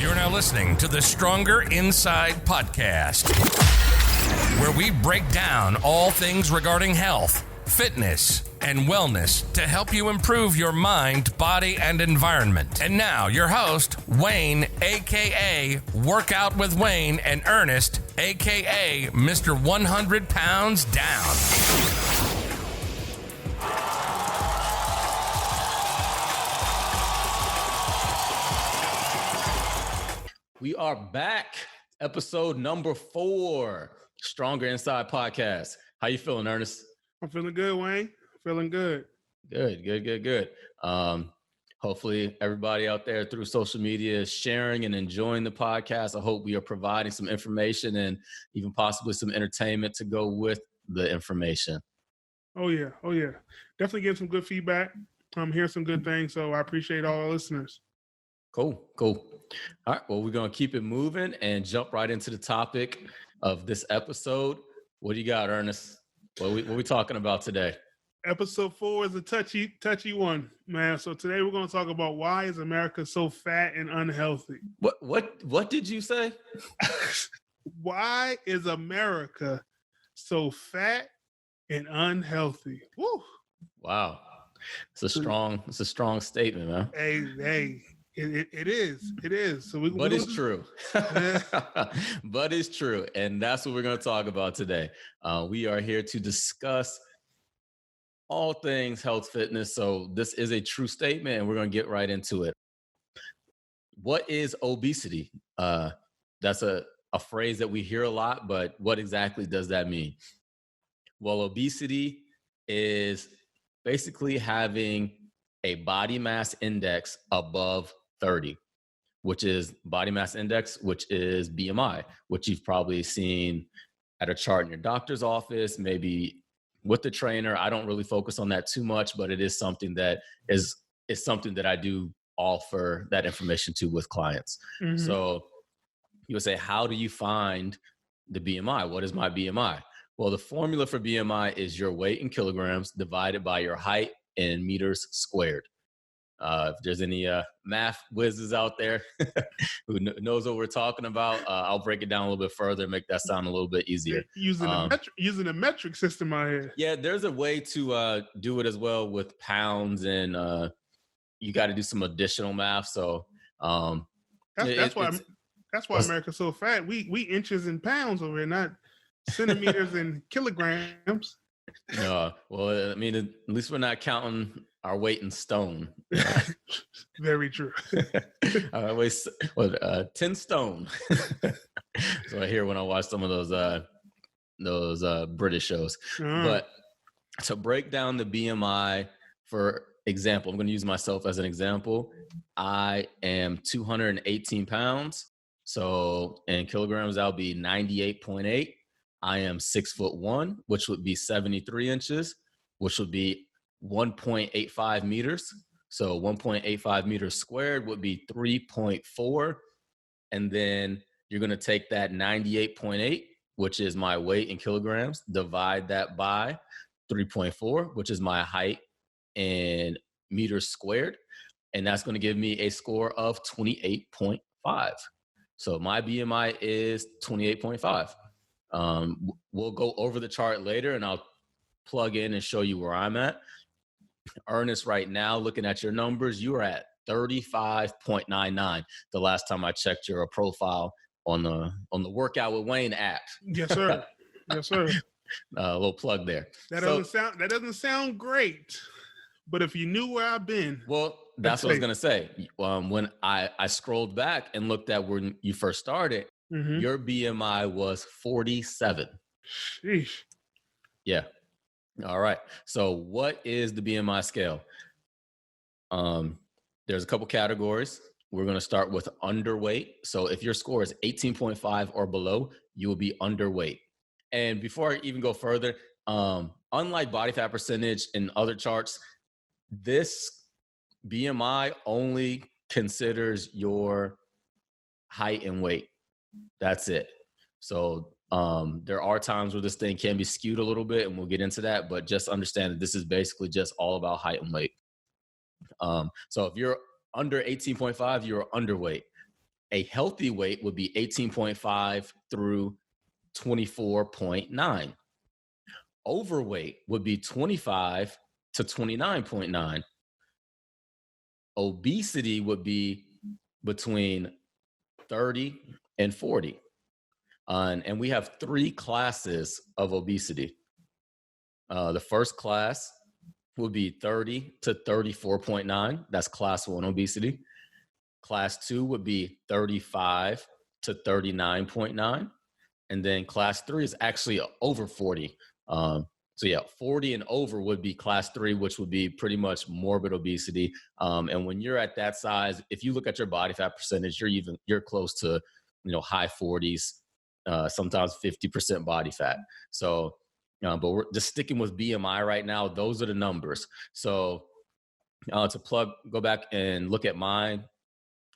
You're now listening to the Stronger Inside podcast, where we break down all things regarding health, fitness, and wellness to help you improve your mind, body, and environment. And now, your host, Wayne, a.k.a. Workout with Wayne, and Ernest, a.k.a. Mr. 100 Pounds Down. We are back. Episode number 4, Stronger Inside podcast. How you feeling, Ernest? I'm feeling good, Wayne. Feeling good. Good. Hopefully everybody out there through social media is sharing and enjoying the podcast. I hope we are providing some information and even possibly some entertainment to go with the information. Oh yeah. Definitely getting some good feedback. I'm hearing some good things, so I appreciate all our listeners. Cool. All right. Well, we're going to keep it moving and jump right into the topic of this episode. What do you got, Ernest? What we talking about today? Episode 4 is a touchy one, man. So today we're going to talk about why is America so fat and unhealthy? What did you say? Why is America so fat and unhealthy? Woo! Wow. It's a strong statement, man. Hey. It is. So but it's true. But it's true. And that's what we're going to talk about today. We are here to discuss all things health, fitness. So this is a true statement, and we're going to get right into it. What is obesity? That's a phrase that we hear a lot, but what exactly does that mean? Well, obesity is basically having a body mass index above 30, which is body mass index, which is BMI, which you've probably seen at a chart in your doctor's office, maybe with the trainer. I don't really focus on that too much, but it is something that is something that I do offer that information to with clients. Mm-hmm. So you'll say, how do you find the BMI? What is my BMI? Well, the formula for BMI is your weight in kilograms divided by your height in meters squared. If there's any math whizzes out there who knows what we're talking about, I'll break it down a little bit further and make that sound a little bit easier. Using a metric system out here. Yeah, there's a way to do it as well with pounds, and you got to do some additional math. So that's why America's so fat. We inches and pounds over here, not centimeters and kilograms. Well, I mean, at least we're not counting our weight in stone. Very true. I weigh 10 stone. So I hear when I watch some of those British shows. But to break down the BMI, for example, I'm going to use myself as an example. I am 218 pounds. So in kilograms, that'll be 98.8. I am 6'1", which would be 73 inches, which would be 1.85 meters. So 1.85 meters squared would be 3.4. And then you're going to take that 98.8, which is my weight in kilograms, divide that by 3.4, which is my height in meters squared. And that's going to give me a score of 28.5. So my BMI is 28.5. We'll go over the chart later and I'll plug in and show you where I'm at. Ernest, right now, looking at your numbers, you are at 35.99. The last time I checked your profile on the Workout with Wayne app. Yes, sir. A little plug there. That doesn't sound great, but if you knew where I've been. Well, that's what I was gonna say. When I scrolled back and looked at when you first started, mm-hmm. Your BMI was 47. Sheesh. Yeah. All right. So what is the BMI scale? There's a couple categories. We're going to start with underweight. So if your score is 18.5 or below, you will be underweight. And before I even go further, unlike body fat percentage in other charts, this BMI only considers your height and weight. That's it. So there are times where this thing can be skewed a little bit, and we'll get into that, but just understand that this is basically just all about height and weight. So if you're under 18.5, you're underweight. A healthy weight would be 18.5 through 24.9. Overweight would be 25 to 29.9. Obesity would be between 30 and 40. And we have 3 classes of obesity. The first class would be 30 to 34.9. That's class 1 obesity. Class 2 would be 35 to 39.9. And then class 3 is actually over 40. So yeah, 40 and over would be class 3, which would be pretty much morbid obesity. And when you're at that size, if you look at your body fat percentage, you're close to, high 40s, sometimes 50% body fat. So, but we're just sticking with BMI right now. Those are the numbers. So go back and look at my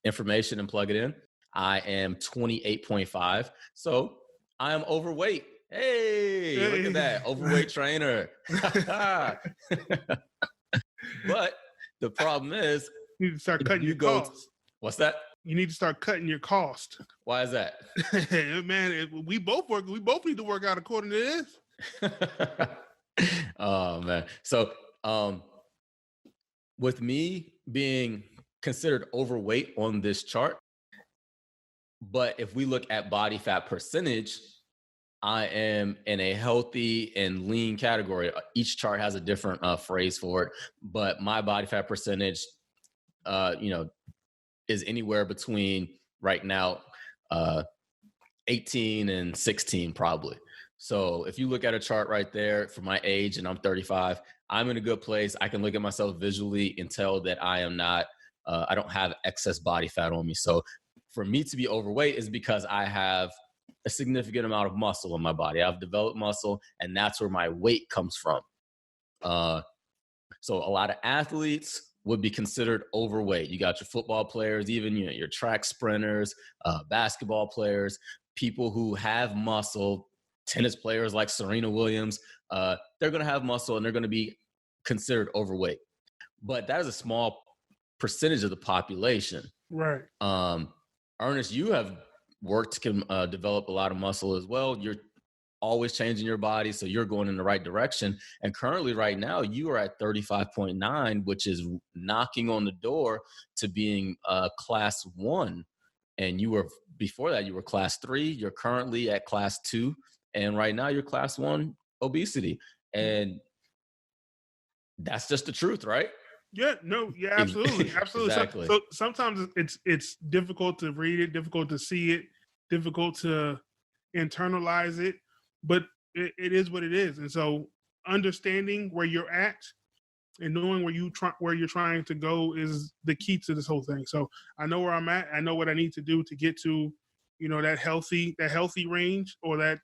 information and plug it in. I am 28.5. So I am overweight. Hey, look at that. Overweight trainer. But the problem is, you need to start cutting your costs. What's that? You need to start cutting your cost. Why is that? Man, we both need to work out according to this. Oh man. So with me being considered overweight on this chart, but if we look at body fat percentage, I am in a healthy and lean category. Each chart has a different phrase for it, but my body fat percentage, is anywhere between right now 18 and 16 probably. So if you look at a chart right there for my age and I'm 35, I'm in a good place. I can look at myself visually and tell that I am not, I don't have excess body fat on me. So for me to be overweight is because I have a significant amount of muscle in my body. I've developed muscle, and that's where my weight comes from. So a lot of athletes would be considered overweight. You got your football players, even your track sprinters, basketball players, people who have muscle, tennis players like Serena Williams. They're going to have muscle and they're going to be considered overweight. But that is a small percentage of the population. Right. Ernest, you have worked to develop a lot of muscle as well. You're always changing your body, so you're going in the right direction. And currently right now you are at 35.9, which is knocking on the door to being class 1. And before that you were class 3. You're currently at class 2, and right now you're class 1 obesity. And that's just the truth, right? Yeah, no, yeah, absolutely. Absolutely. Exactly. So sometimes it's difficult to read it, difficult to see it, difficult to internalize it, but it is what it is. And so understanding where you're at and knowing where you're trying to go is the key to this whole thing. So I know where I'm at. I know what I need to do to get to, that healthy range, or that,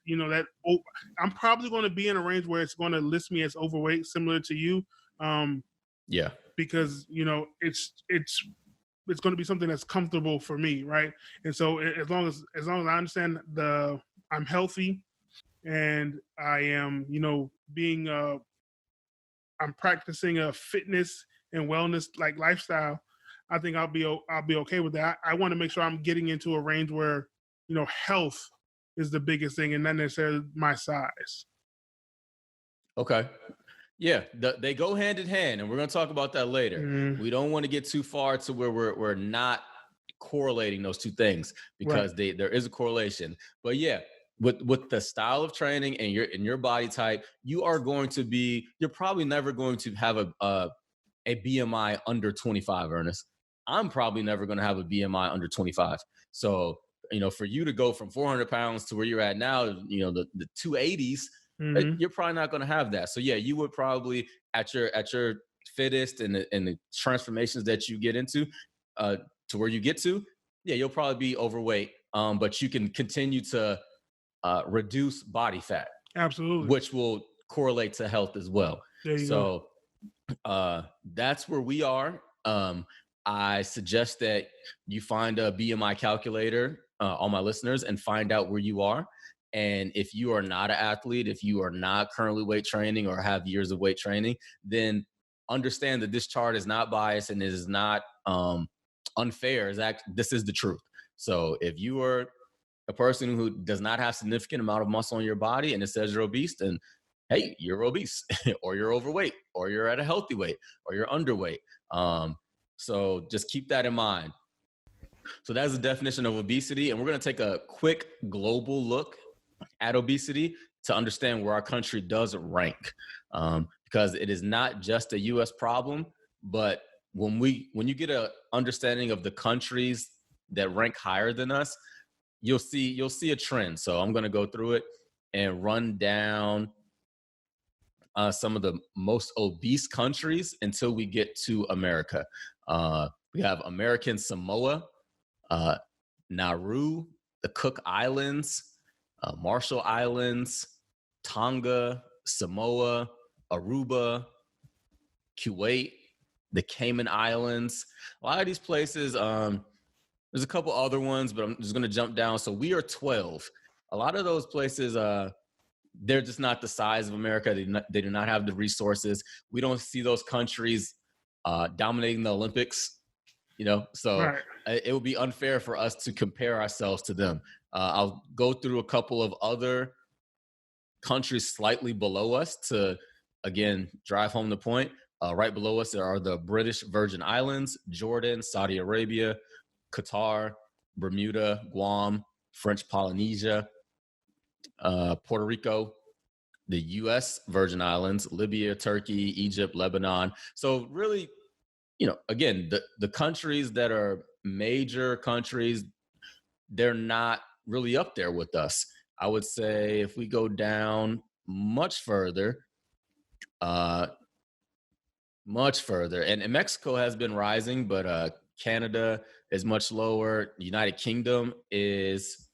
I'm probably going to be in a range where it's going to list me as overweight, similar to you. Yeah. Because it's going to be something that's comfortable for me, right? And so as long as I understand I'm healthy, and I am being I'm practicing a fitness and wellness like lifestyle, I think I'll be okay with that. I want to make sure I'm getting into a range where health is the biggest thing, and not necessarily my size. Okay. Yeah, they go hand in hand, and we're going to talk about that later. Mm-hmm. We don't want to get too far to where we're not correlating those two things, because right. There is a correlation. But yeah, with the style of training and your body type, you're probably never going to have a BMI under 25, Ernest. I'm probably never going to have a BMI under 25. So, for you to go from 400 pounds to where you're at now, the 280s, mm-hmm. you're probably not going to have that. So yeah, you would probably at your fittest and the transformations that you get into to where you get to, yeah, you'll probably be overweight. But you can continue to reduce body fat. Absolutely. Which will correlate to health as well. There you go. That's where we are. I suggest that you find a BMI calculator, all my listeners, and find out where you are. And if you are not an athlete, if you are not currently weight training or have years of weight training, then understand that this chart is not biased and it is not unfair is this is the truth. So if you are a person who does not have significant amount of muscle in your body and it says you're obese, then hey, you're obese or you're overweight or you're at a healthy weight or you're underweight. So just keep that in mind. So that's the definition of obesity. And we're going to take a quick global look at obesity to understand where our country does rank. Because it is not just a US problem, but when you get an understanding of the countries that rank higher than us, you'll see a trend. So I'm going to go through it and run down some of the most obese countries until we get to America. We have American Samoa, Nauru, the Cook Islands, Marshall Islands, Tonga, Samoa, Aruba, Kuwait, the Cayman Islands. A lot of these places, there's a couple other ones, but I'm just going to jump down. So we are 12. A lot of those places, they're just not the size of America. They do not have the resources. We don't see those countries dominating the Olympics, so Right. It would be unfair for us to compare ourselves to them. I'll go through a couple of other countries slightly below us to, again, drive home the point. Right below us, there are the British Virgin Islands, Jordan, Saudi Arabia, Qatar, Bermuda, Guam, French Polynesia, Puerto Rico, the U.S. Virgin Islands, Libya, Turkey, Egypt, Lebanon. So really, again, the countries that are major countries, they're not really up there with us. I would say if we go down much further, and Mexico has been rising, but Canada is much lower. The United Kingdom is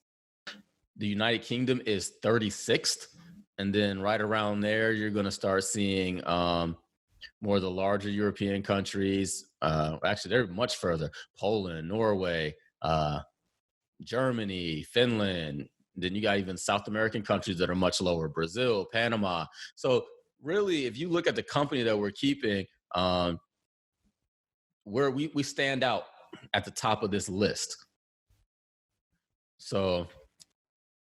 36th. And then right around there, you're going to start seeing more of the larger European countries. Actually, they're much further. Poland, Norway, Germany, Finland. Then you got even South American countries that are much lower. Brazil, Panama. So really, if you look at the company that we're keeping, where we stand out at the top of this list. So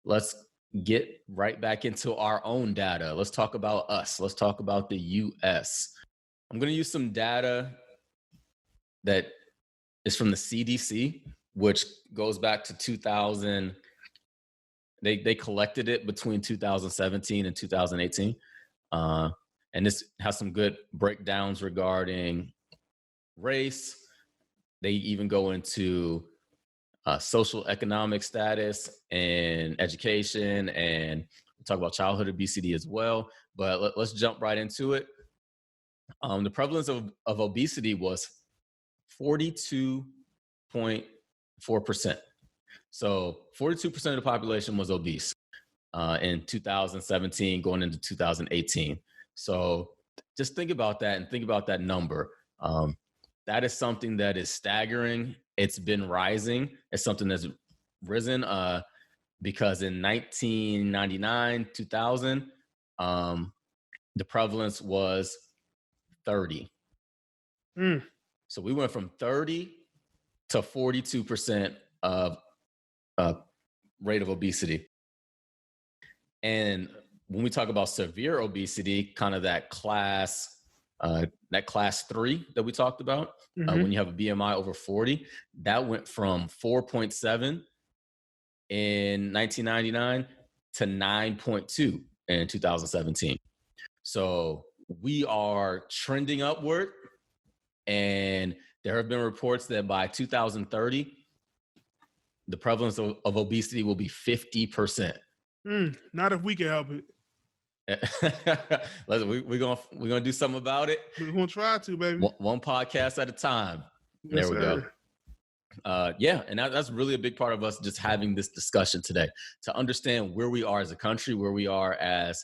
let's get right back into our own data. Let's talk about us. Let's talk about the US. I'm going to use some data that is from the CDC, which goes back to 2000. They collected it between 2017 and 2018. And this has some good breakdowns regarding race. They even go into social economic status and education, and we'll talk about childhood obesity as well. But let's jump right into it. The prevalence of obesity was 42.4%. So 42% of the population was obese in 2017 going into 2018. So just think about that and think about that number. That is something that is staggering. It's been rising. It's something that's risen because in 1999, 2000, the prevalence was 30. So we went from 30 to 42% of rate of obesity. And when we talk about severe obesity, kind of that class 3 that we talked about, when you have a BMI over 40, that went from 4.7 in 1999 to 9.2 in 2017. So we are trending upward, and there have been reports that by 2030, the prevalence of obesity will be 50%. Not if we can help it. We're gonna do something about it. We're gonna try to, baby. One podcast at a time. Yes, there we sir. go. Yeah, and that's really a big part of us just having this discussion today, to understand where we are as a country, where we are as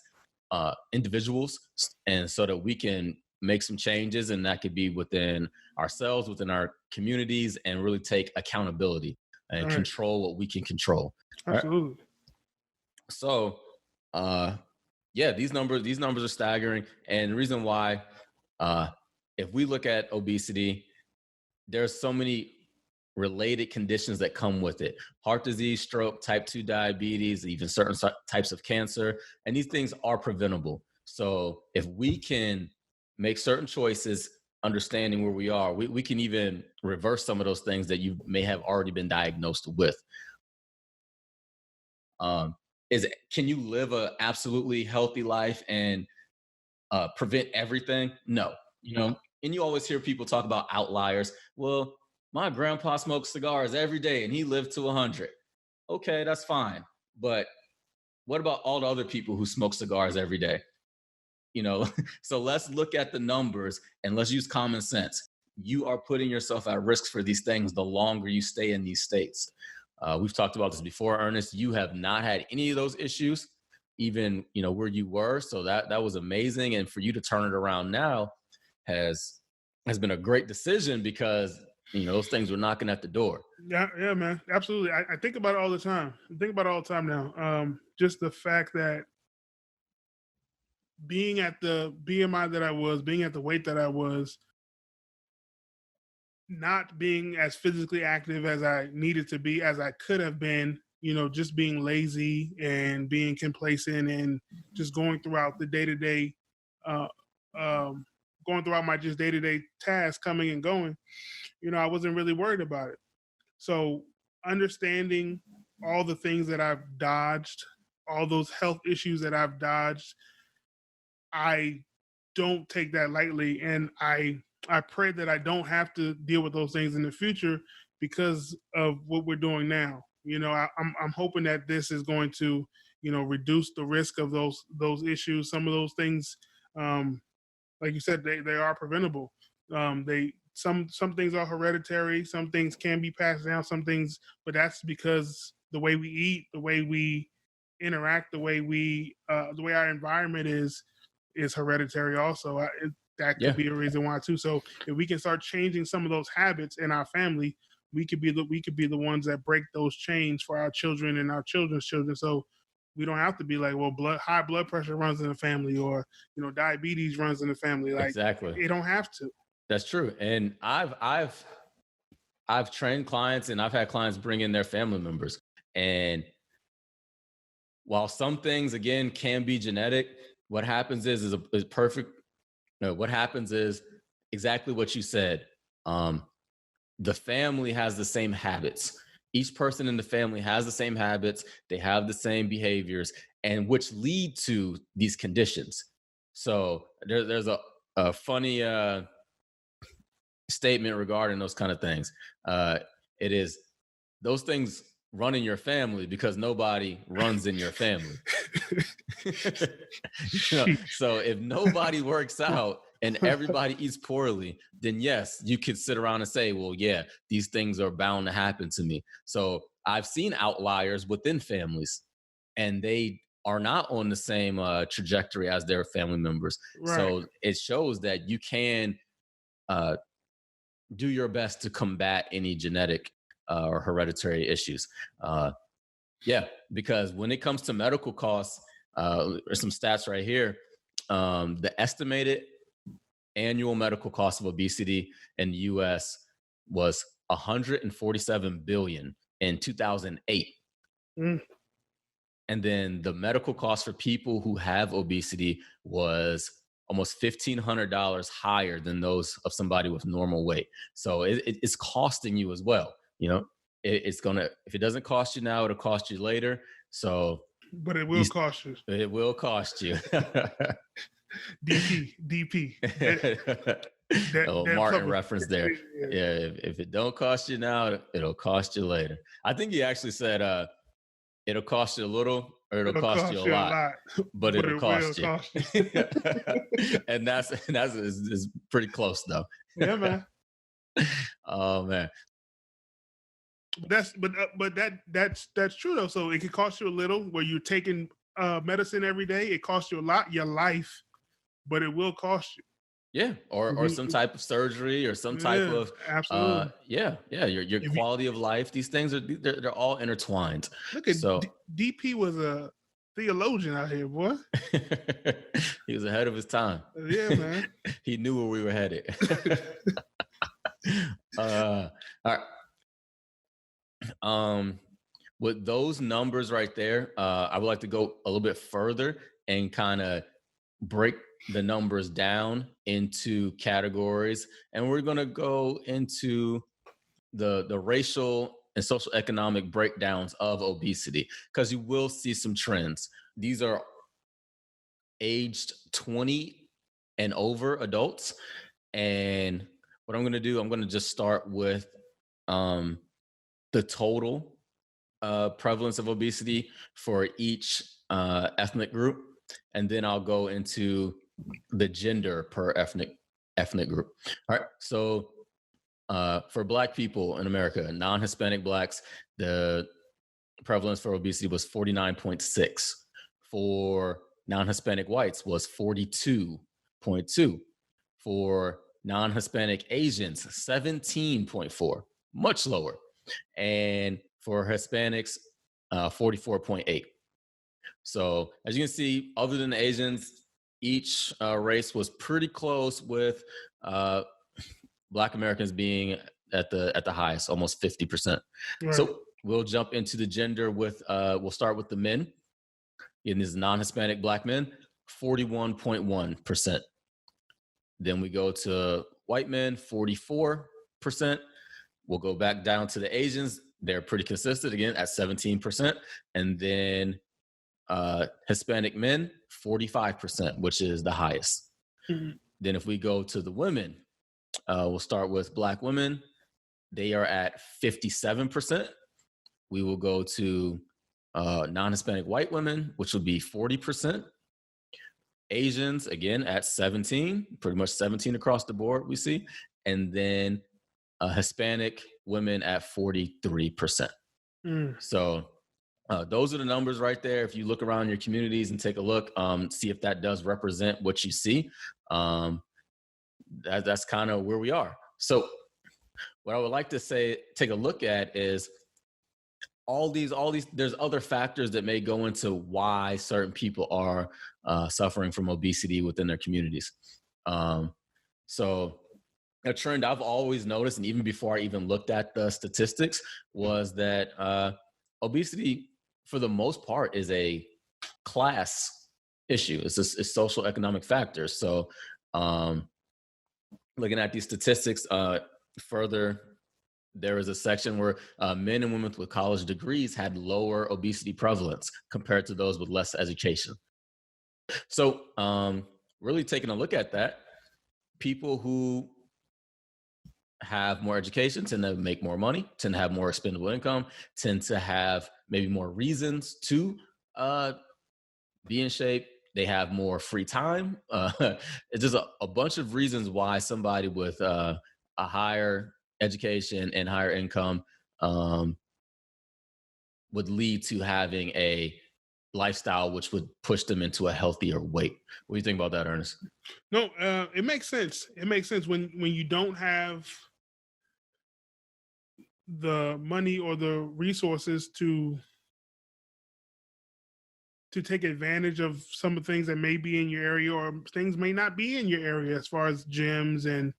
individuals, and so that we can make some changes, and that could be within ourselves, within our communities, and really take accountability and control what we can control. Absolutely. Right? So, yeah, these numbers are staggering. And the reason why, if we look at obesity, there's so many related conditions that come with it. Heart disease, stroke, type 2 diabetes, even certain types of cancer. And these things are preventable. So if we can make certain choices, understanding where we are, we can even reverse some of those things that you may have already been diagnosed with. Can you live a absolutely healthy life and prevent everything? No. And you always hear people talk about outliers. Well, my grandpa smoked cigars every day and he lived to 100. Okay, that's fine. But what about all the other people who smoke cigars every day? So let's look at the numbers and let's use common sense. You are putting yourself at risk for these things the longer you stay in these states. We've talked about this before, Ernest. You have not had any of those issues, even where you were. So that was amazing. And for you to turn it around now has been a great decision, because those things were knocking at the door. Yeah, man, absolutely. I think about it all the time. I think about it all the time now. Just the fact that being at the BMI that I was, being at the weight that I was, not being as physically active as I needed to be, as I could have been, just being lazy and being complacent and just going throughout the day-to-day, going throughout my just day-to-day tasks, coming and going, I wasn't really worried about it. So understanding all the things that I've dodged, all those health issues that I've dodged, I don't take that lightly. And I pray that I don't have to deal with those things in the future because of what we're doing now. I'm hoping that this is going to, reduce the risk of those issues. Some of those things, like you said, they are preventable. Some things are hereditary. Some things can be passed down. Some things, but that's because the way we eat, the way we interact, the way our environment is hereditary. Also, that could be a reason why too. So if we can start changing some of those habits in our family, we could be the ones that break those chains for our children and our children's children. So we don't have to be like, well, high blood pressure runs in the family, or diabetes runs in the family. Like, exactly, it don't have to. That's true. And I've trained clients, and I've had clients bring in their family members. And while some things again can be genetic, what happens is perfect. No, what happens is exactly what you said. The family has the same habits. Each person in the family has the same habits. They have the same behaviors, and which lead to these conditions. So there's a funny statement regarding those kind of things. It is, those things run in your family because nobody runs in your family. So if nobody works out and everybody eats poorly, then yes, you could sit around and say, well, yeah, these things are bound to happen to me. So I've seen outliers within families, and they are not on the same trajectory as their family members. Right. So it shows that you can do your best to combat any genetic or hereditary issues. Because when it comes to medical costs, there's some stats right here. The estimated annual medical cost of obesity in the U.S. was $147 billion in 2008. And then the medical cost for people who have obesity was almost $1,500 higher than those of somebody with normal weight. So it's costing you as well. It's gonna, if it doesn't cost you now, it'll cost you later. So, but it will cost you. It will cost you. DP. Martin reference there. Yeah, if it don't cost you now, it'll cost you later. I think he actually said, it'll cost you a little, or it'll cost you a lot. But it'll cost you. And that's is pretty close though. Yeah, man. Oh man. That's true though. So it can cost you a little where you're taking medicine every day. It costs you a lot, your life, but it will cost you. Yeah, or some type of surgery, or some type of absolutely. Your quality of life. These things they're all intertwined. Look at DP was a theologian out here, boy. He was ahead of his time. Yeah, man. He knew where we were headed. All right. With those numbers right there, I would like to go a little bit further and kind of break the numbers down into categories. And we're going to go into the racial and social economic breakdowns of obesity, because you will see some trends. These are aged 20 and over adults. And what I'm going to do, I'm going to just start with the total prevalence of obesity for each ethnic group, and then I'll go into the gender per ethnic group. All right. So for Black people in America, non-Hispanic Blacks, the prevalence for obesity was 49.6. For non-Hispanic whites was 42.2. For non-Hispanic Asians, 17.4, much lower. And for Hispanics, 44.8. So as you can see, other than the Asians, each race was pretty close, with Black Americans being at the highest, almost 50%. Right. So we'll jump into the gender with we'll start with the men. And these non-Hispanic Black men, 41.1%. Then we go to white men, 44%. We'll go back down to the Asians. They're pretty consistent again at 17%. And then Hispanic men, 45%, which is the highest. Mm-hmm. Then if we go to the women, we'll start with Black women. They are at 57%. We will go to non-Hispanic white women, which would be 40%. Asians, again, at 17, pretty much 17 across the board we see. And then Hispanic women at 43%. So those are the numbers right there. If you look around your communities and take a look, see if that does represent what you see. That's kind of where we are. So what I would like to say, take a look at is all these, there's other factors that may go into why certain people are suffering from obesity within their communities. So a trend I've always noticed, and even before I even looked at the statistics, was that obesity, for the most part, is a class issue. It's social economic factors. So looking at these statistics further, there is a section where men and women with college degrees had lower obesity prevalence compared to those with less education. So really taking a look at that, people who have more education tend to make more money, tend to have more expendable income, tend to have maybe more reasons to be in shape. They have more free time. It's just a bunch of reasons why somebody with a higher education and higher income would lead to having a lifestyle which would push them into a healthier weight. What do you think about that, Ernest? No, it makes sense. It makes sense when you don't have the money or the resources to take advantage of some of the things that may be in your area, or things may not be in your area, as far as gyms and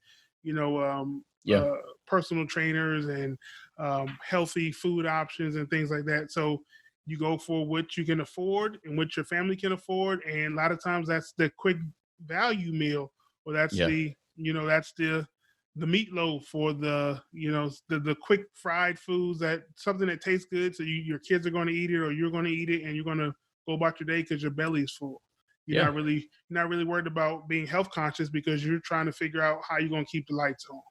personal trainers and healthy food options and things like that. So you go for what you can afford and what your family can afford, and a lot of times that's the quick value meal, or that's the meatloaf, or the quick fried foods, that something that tastes good, so your kids are going to eat it, or you're going to eat it, and you're going to go about your day because your belly's full. You're not really worried about being health conscious, because you're trying to figure out how you're going to keep the lights on.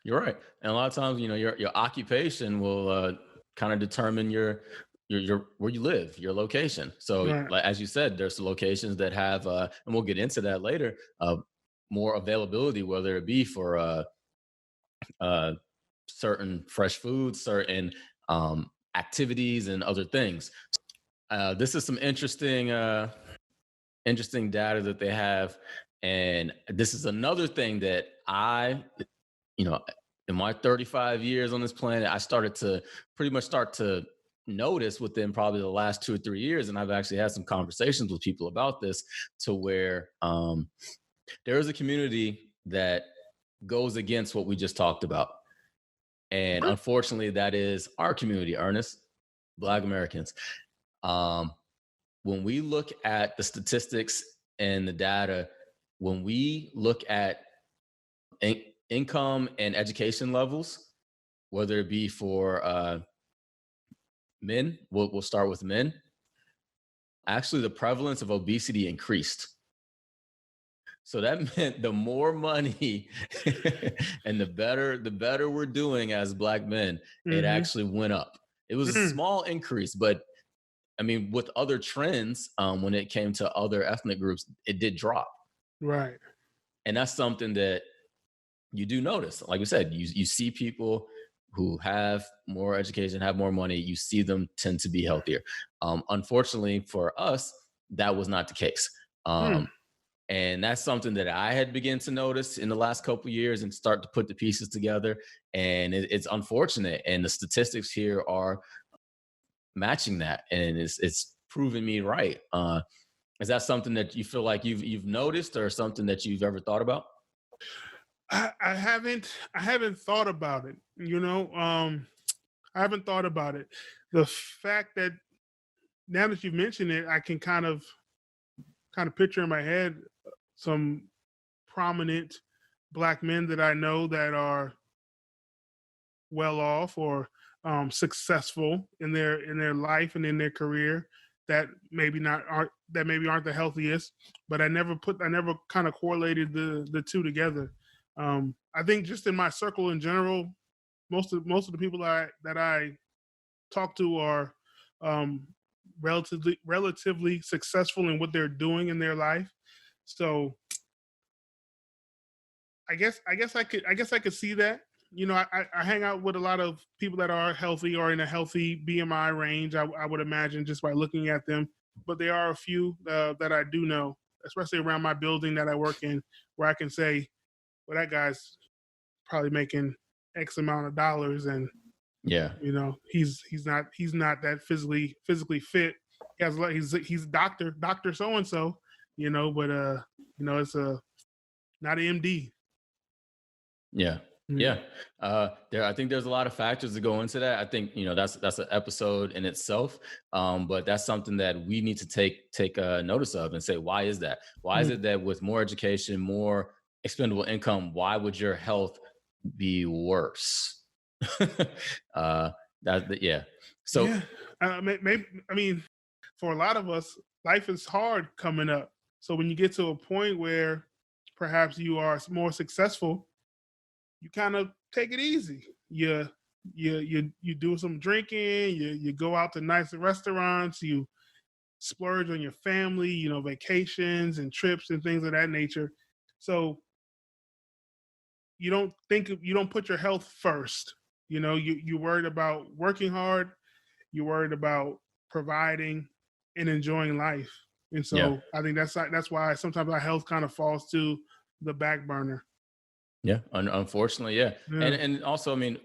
You're right. And a lot of times, your occupation will kind of determine your where you live, your location. So like, as you said, there's locations that have, and we'll get into that later, more availability, whether it be for certain fresh foods, certain activities, and other things. This is some interesting data that they have. And this is another thing that I, in my 35 years on this planet, I started to start to notice within probably the last 2 or 3 years. And I've actually had some conversations with people about this, to where there is a community that goes against what we just talked about. And unfortunately, that is our community, Ernest, Black Americans. When we look at the statistics and the data, when we look at income and education levels, whether it be for men, we'll start with men. Actually, the prevalence of obesity increased. So that meant the more money and the better we're doing as Black men, it actually went up. It was a small increase, but I mean, with other trends, when it came to other ethnic groups, it did drop. Right. And that's something that you do notice. Like we said, you see people who have more education, have more money, you see them tend to be healthier. Unfortunately for us, that was not the case. And that's something that I had begun to notice in the last couple of years and start to put the pieces together. And it's unfortunate. And the statistics here are matching that. And it's proving me right. Is that something that you feel like you've noticed or something that you've ever thought about? I haven't thought about it. I haven't thought about it. The fact that now that you've mentioned it, I can kind of picture in my head some prominent Black men that I know that are well off or successful in their life and in their career that maybe aren't the healthiest, but I never kind of correlated the two together. I think just in my circle in general, most of the people that I talk to are relatively successful in what they're doing in their life. So I guess I could see that. I hang out with a lot of people that are healthy or in a healthy BMI range. I would imagine just by looking at them, but there are a few that I do know, especially around my building that I work in, where I can say, well, that guy's probably making X amount of dollars, and yeah, he's not that physically fit. He's doctor so and so, but it's not an MD. Yeah. Yeah. I think there's a lot of factors that go into that. I think, that's an episode in itself. But that's something that we need to take notice of and say, why is that? Why is it that with more education, more expendable income, why would your health be worse? Yeah. So maybe, I mean, for a lot of us, life is hard coming up. So when you get to a point where perhaps you are more successful, you kind of take it easy. You do some drinking. You go out to nice restaurants. You splurge on your family. Vacations and trips and things of that nature. So you don't put your health first. You're worried about working hard. You're worried about providing and enjoying life. And so I think that's why sometimes our health kind of falls to the back burner. Yeah, unfortunately, yeah. And also, I mean,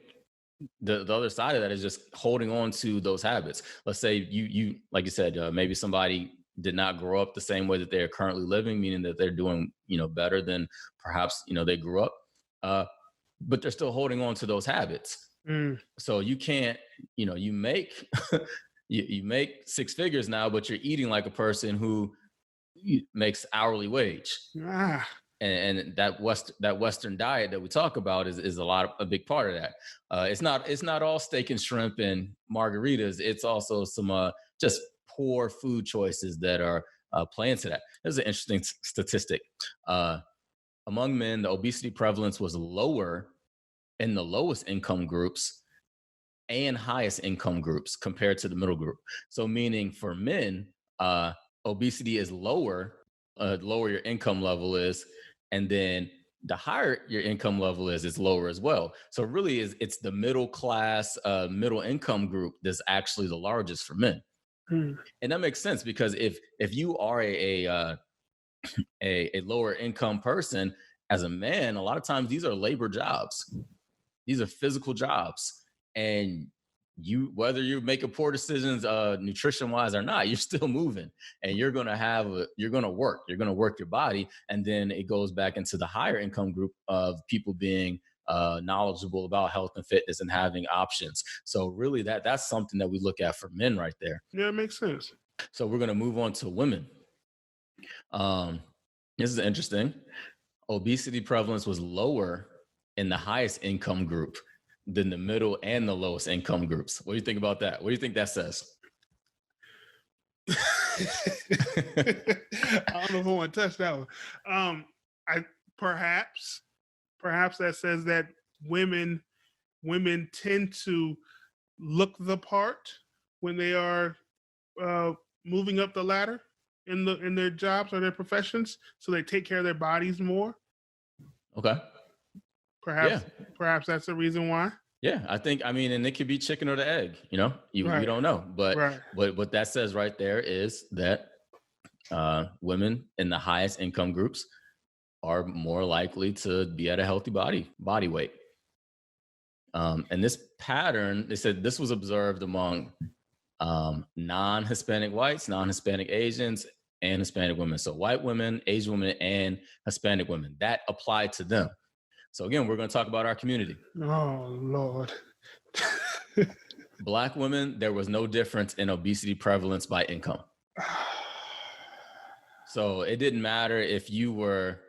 the other side of that is just holding on to those habits. Let's say you like you said, maybe somebody did not grow up the same way that they're currently living, meaning that they're doing better than perhaps they grew up, but they're still holding on to those habits. So you can't, you make you make six figures now, but you're eating like a person who makes hourly wage. And that Western diet that we talk about is a big part of that. It's not all steak and shrimp and margaritas. It's also some just poor food choices that are playing to that. There's an interesting statistic. Among men, the obesity prevalence was lower in the lowest income groups and highest income groups compared to the middle group. So meaning for men, obesity is lower, lower your income level is, and then the higher your income level is, it's lower as well. So really it's the middle class, middle income group that's actually the largest for men. And that makes sense because if you are a lower income person as a man, a lot of times these are labor jobs. These are physical jobs. And whether you're making poor decisions nutrition wise or not, you're still moving and you're going to work your body. And then it goes back into the higher income group of people being knowledgeable about health and fitness and having options. So really that's something that we look at for men right there. Yeah, it makes sense. So we're going to move on to women. This is interesting. Obesity prevalence was lower in the highest income group than the middle and the lowest income groups. What do you think about that? What do you think that says? I don't know if I want to touch that one. Perhaps that says that women tend to look the part when they are moving up the ladder in their jobs or their professions, so they take care of their bodies more. Okay. Perhaps that's the reason why. Yeah, I mean, and it could be chicken or the egg, you know, you don't know, but what that says right there is that women in the highest income groups are more likely to be at a healthy body weight. And this pattern, they said this was observed among non-Hispanic whites, non-Hispanic Asians, and Hispanic women. So white women, Asian women, and Hispanic women, that applied to them. So again, we're going to talk about our community. Oh, Lord. Black women, there was no difference in obesity prevalence by income. So it didn't matter if you were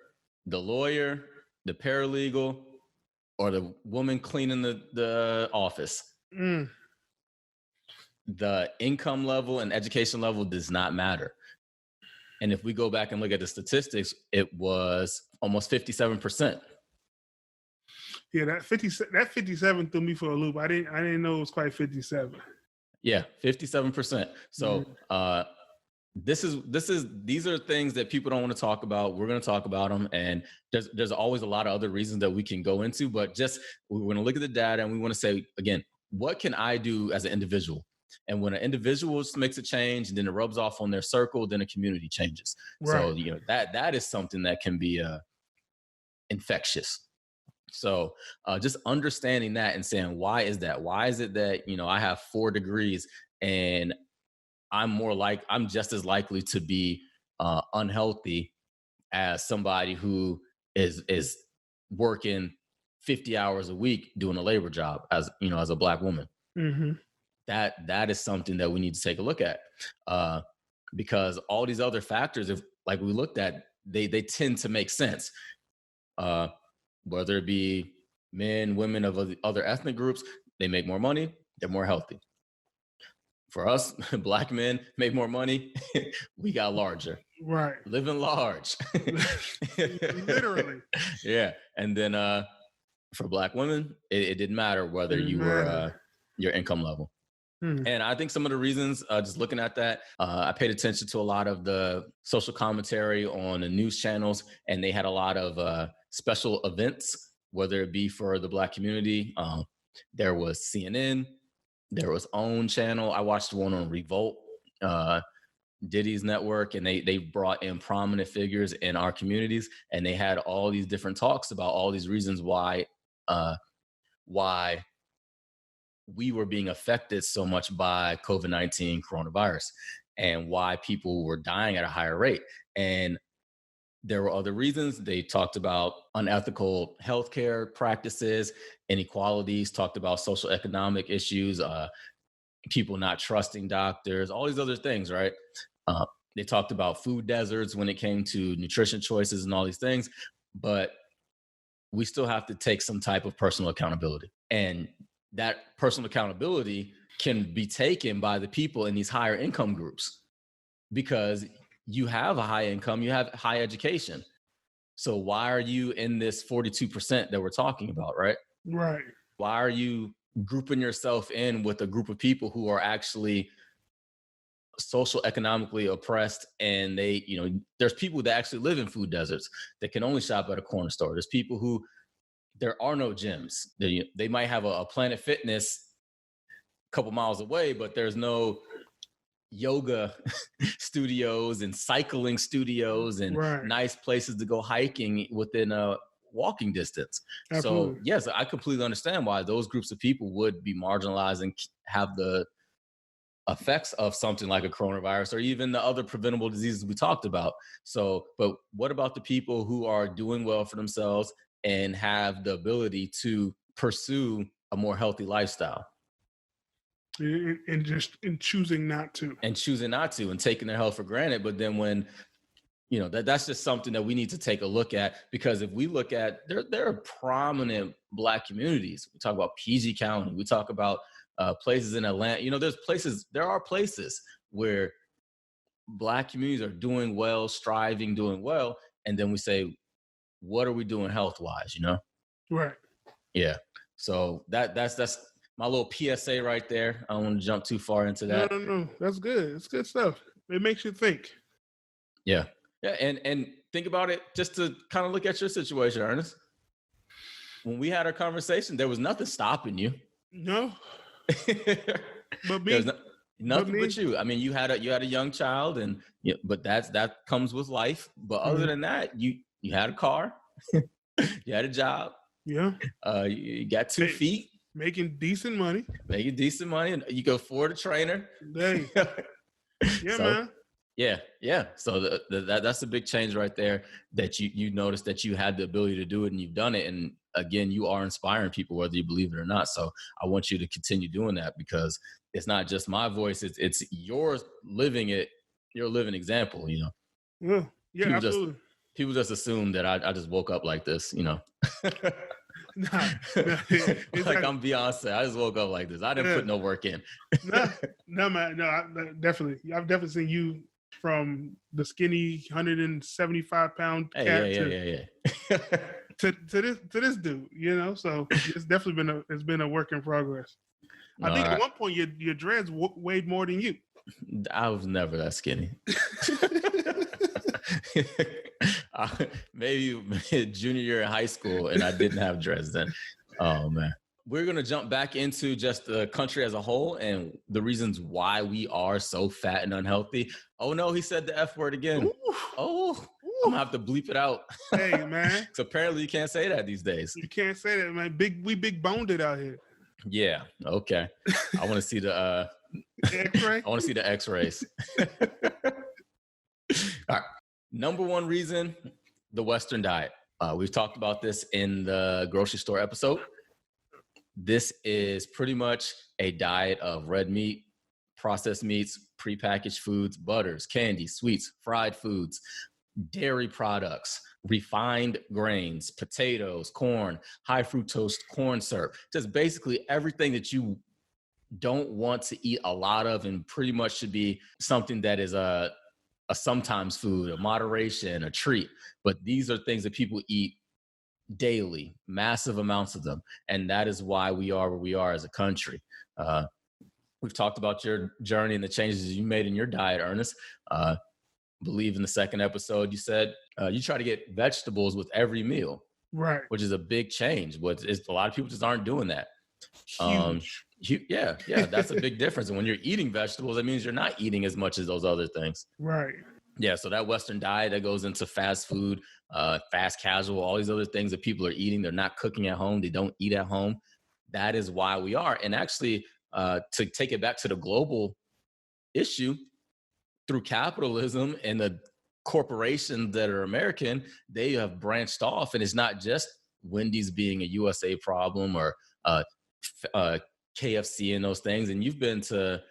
the lawyer, the paralegal, or the woman cleaning the office. Mm. The income level and education level does not matter. And if we go back and look at the statistics, it was almost 57%. Yeah, that 57 threw me for a loop. I didn't know it was quite 57. Yeah, 57%. So these are things that people don't want to talk about. We're going to talk about them, and there's always a lot of other reasons that we can go into, but just we're going to look at the data and we want to say again, what can I do as an individual? And when an individual makes a change and then it rubs off on their circle, then a community changes. Right. So you know that is something that can be infectious. So just understanding that and saying, why is that? Why is it that, you know, I have 4 degrees and I'm just as likely to be unhealthy as somebody who is working 50 hours a week doing a labor job as a Black woman. Mm-hmm. That is something that we need to take a look at because all these other factors, if like we looked at, they tend to make sense. Whether it be men, women of other ethnic groups, they make more money, they're more healthy. For us, Black men make more money, we got larger. Right. Living large. Literally. Yeah. And then for Black women, it didn't matter whether you were your income level. And I think some of the reasons, just looking at that, I paid attention to a lot of the social commentary on the news channels, and they had a lot of special events, whether it be for the Black community. There was CNN, there was OWN channel. I watched one on Revolt, Diddy's network, and they brought in prominent figures in our communities, and they had all these different talks about all these reasons why we were being affected so much by COVID-19 coronavirus and why people were dying at a higher rate. And there were other reasons. They talked about unethical healthcare practices, inequalities, talked about social economic issues, people not trusting doctors, all these other things, right? They talked about food deserts when it came to nutrition choices and all these things, but we still have to take some type of personal accountability. And that personal accountability can be taken by the people in these higher income groups because you have a high income, you have high education. So why are you in this 42% that we're talking about, right? Right. Why are you grouping yourself in with a group of people who are actually social economically oppressed, and there's people that actually live in food deserts that can only shop at a corner store. There's people who there are no gyms. They might have a Planet Fitness a couple miles away, but there's no yoga studios and cycling studios and nice places to go hiking within a walking distance. Absolutely. So yes, I completely understand why those groups of people would be marginalized and have the effects of something like a coronavirus or even the other preventable diseases we talked about. So, but what about the people who are doing well for themselves and have the ability to pursue a more healthy lifestyle. And just choosing not to. And choosing not to and taking their health for granted. But then when, that's just something that we need to take a look at, because if we look at, there are prominent Black communities. We talk about PG County. We talk about places in Atlanta. There are places where Black communities are doing well, striving, doing well. And then we say, what are we doing health-wise, Right. Yeah. So that's my little PSA right there. I don't want to jump too far into that. No. That's good. It's good stuff. It makes you think. Yeah. Yeah. And think about it, just to kind of look at your situation, Ernest. When we had our conversation, there was nothing stopping you. No. But me. Nothing but you. I mean, you had a young child, and but that comes with life. But other than that, you had a car, you had a job. Yeah. You got 2 feet. Making decent money. And you can afford a trainer. Dang. Yeah, man. Yeah. So that's a big change right there, that you noticed that you had the ability to do it and you've done it. And again, you are inspiring people, whether you believe it or not. So I want you to continue doing that, because it's not just my voice. It's yours living it. You're a living example, Yeah, absolutely. People just assume that I just woke up like this, Nah, like I'm Beyonce. I just woke up like this. I didn't put no work in. No, man. No, I've definitely seen you from the skinny 175-pound cat to this dude. So it's definitely been a work in progress. I think at one point your dreads weighed more than you. I was never that skinny. Maybe junior year in high school, and I didn't have dreads then. Oh man. We're going to jump back into just the country as a whole and the reasons why we are so fat and unhealthy. Oh no, he said the F word again. Ooh. Oh, I'm gonna have to bleep it out. Hey man. So apparently you can't say that these days. You can't say that, man. We big boned it out here. Yeah. Okay. I want to see the X-ray. I want to see the X-rays. All right. Number one reason, the Western diet. We've talked about this in the grocery store episode. This is pretty much a diet of red meat, processed meats, prepackaged foods, butters, candy, sweets, fried foods, dairy products, refined grains, potatoes, corn, high fructose corn syrup, just basically everything that you don't want to eat a lot of, and pretty much should be something that is a sometimes food, a moderation, a treat. But these are things that people eat daily, massive amounts of them. And that is why we are where we are as a country. We've talked about your journey and the changes you made in your diet, Ernest. Believe in the second episode, you said you try to get vegetables with every meal, right? Which is a big change. But a lot of people just aren't doing that. Huge. Yeah, that's a big difference. And when you're eating vegetables, that means you're not eating as much as those other things. Right. Yeah, so that Western diet that goes into fast food, fast casual, all these other things that people are eating, they're not cooking at home, they don't eat at home. That is why we are. And actually, to take it back to the global issue, through capitalism and the corporations that are American, they have branched off. And it's not just Wendy's being a USA problem or KFC and those things. And you've been to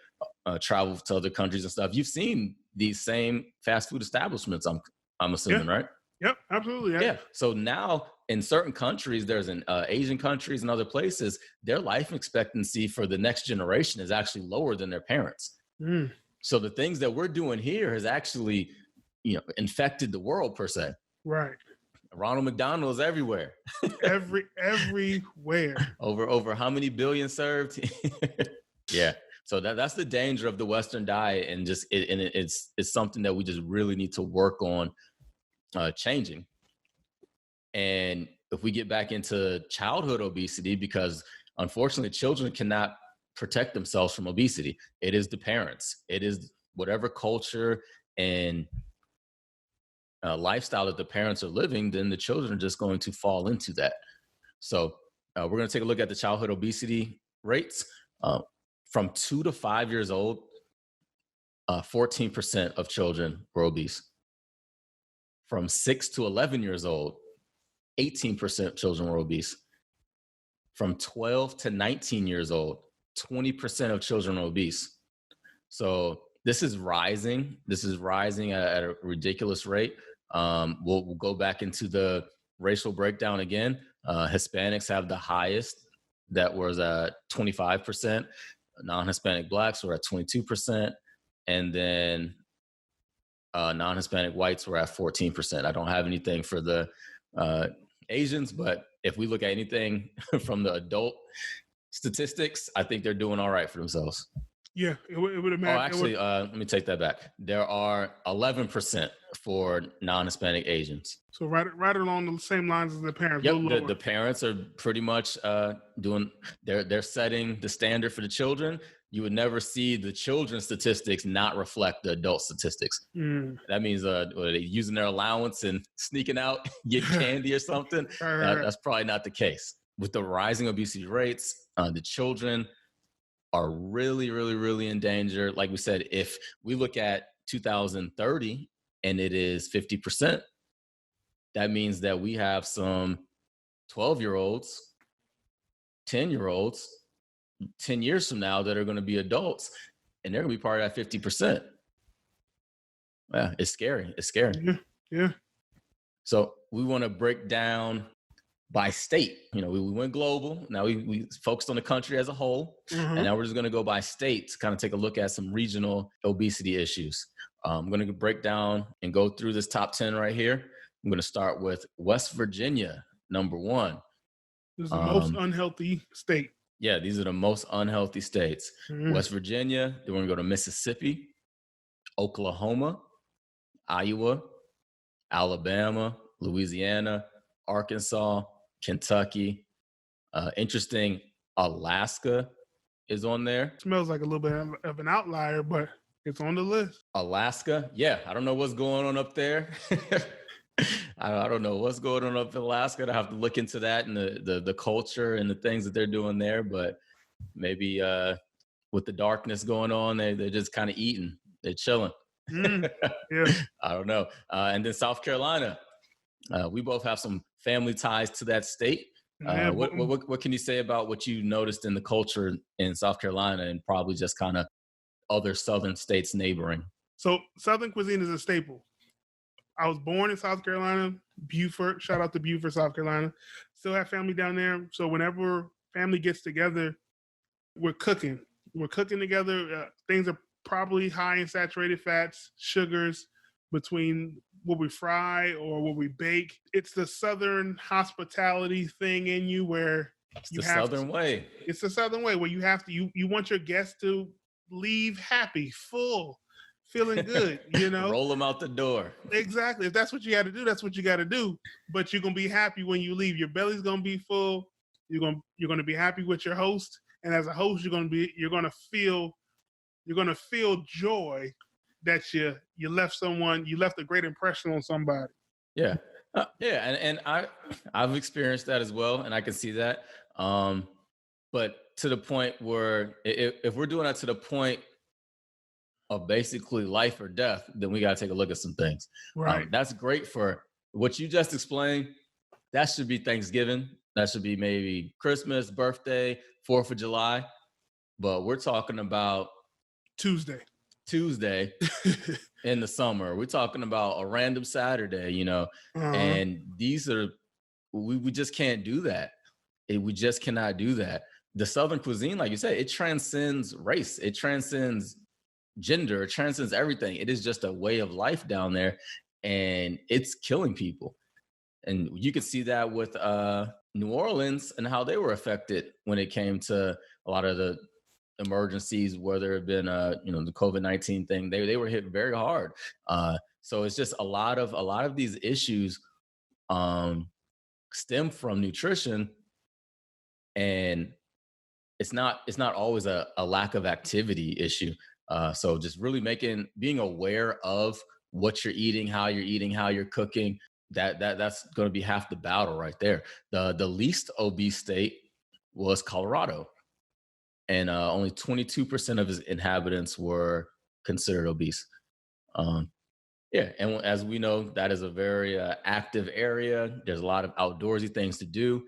travel to other countries and stuff. You've seen these same fast food establishments, I'm assuming, right? Yep, absolutely. Yeah. So now in certain countries, there's an Asian countries and other places, their life expectancy for the next generation is actually lower than their parents. Mm. So the things that we're doing here has actually, infected the world per se. Right. Ronald McDonald's everywhere. Everywhere. Over how many billion served? Yeah. So that's the danger of the Western diet, and it's something that we just really need to work on changing. And if we get back into childhood obesity, because unfortunately children cannot protect themselves from obesity. It is the parents. It is whatever culture and lifestyle that the parents are living, then the children are just going to fall into that. So we're going to take a look at the childhood obesity rates. From 2 to 5 years old, 14% of children were obese. From 6 to 11 years old, 18% of children were obese. From 12 to 19 years old, 20% of children are obese. So this is rising. This is rising at a ridiculous rate. We'll go back into the racial breakdown again. Hispanics have the highest. That was 25%. Non-Hispanic blacks were at 22%. And then non-Hispanic whites were at 14%. I don't have anything for the Asians, but if we look at anything from the adult statistics, I think they're doing all right for themselves. Yeah, it would imagine. Oh, actually, let me take that back. There are 11% for non-Hispanic Asians. So right along the same lines as the parents. Yep, the parents are pretty much they're setting the standard for the children. You would never see the children's statistics not reflect the adult statistics. That means they're using their allowance and sneaking out, getting candy or something. That's probably not the case. With the rising obesity rates, the children are really, really, really in danger. Like we said, if we look at 2030 and it is 50%, that means that we have some 12-year-olds, 10-year-olds, 10 years from now that are going to be adults, and they're going to be part of that 50%. Yeah, it's scary. It's scary. Yeah. So we want to break down by state. We went global. Now we focused on the country as a whole. And now we're just going to go by state to kind of take a look at some regional obesity issues. I'm going to break down and go through this top 10 right here. I'm going to start with West Virginia, number 1. This is the most unhealthy state. Yeah, these are the most unhealthy states. West Virginia, then we're going to go to Mississippi, Oklahoma, Iowa, Alabama, Louisiana, Arkansas, Kentucky. Interesting, Alaska is on there. Smells like a little bit of an outlier, but it's on the list. Alaska, yeah. I don't know what's going on up there. I don't know what's going on up in Alaska. I have to look into that and the culture and the things that they're doing there. But maybe with the darkness going on, they're just kind of eating. They're chilling. Yeah. I don't know. And then South Carolina. We both have some family ties to that state. What can you say about what you noticed in the culture in South Carolina and probably just kind of other southern states neighboring? So Southern cuisine is a staple. I was born in South Carolina, Beaufort. Shout out to Beaufort, South Carolina. Still have family down there. So whenever family gets together, we're cooking. We're cooking together. Things are probably high in saturated fats, sugars, between what we fry or what we bake. It's the Southern hospitality thing in you where it's the Southern way. It's the Southern way where you have to, you want your guests to leave happy, full, feeling good, Roll them out the door. Exactly. If that's what you got to do, that's what you got to do. But you're going to be happy when you leave. Your belly's going to be full. You're going to be happy with your host. And as a host, you're going to feel joy that you left a great impression on somebody. Yeah. And I've experienced that as well. And I can see that. But to the point where if we're doing that to the point of basically life or death, then we got to take a look at some things. Right. That's great for what you just explained. That should be Thanksgiving. That should be maybe Christmas, birthday, 4th of July. But we're talking about Tuesday in the summer. We're talking about a random Saturday, and these are, we just can't do that. We just cannot do that. The Southern cuisine, like you said, it transcends race. It transcends gender. It transcends everything. It is just a way of life down there, and it's killing people. And you could see that with New Orleans and how they were affected when it came to a lot of the emergencies, whether it been the COVID-19 thing. They were hit very hard. So it's just a lot of these issues stem from nutrition, and it's not always a lack of activity issue. So just really being aware of what you're eating, how you're cooking, that's going to be half the battle right there. The least obese state was Colorado, and only 22% of its inhabitants were considered obese. Yeah, and as we know, that is a very active area. There's a lot of outdoorsy things to do.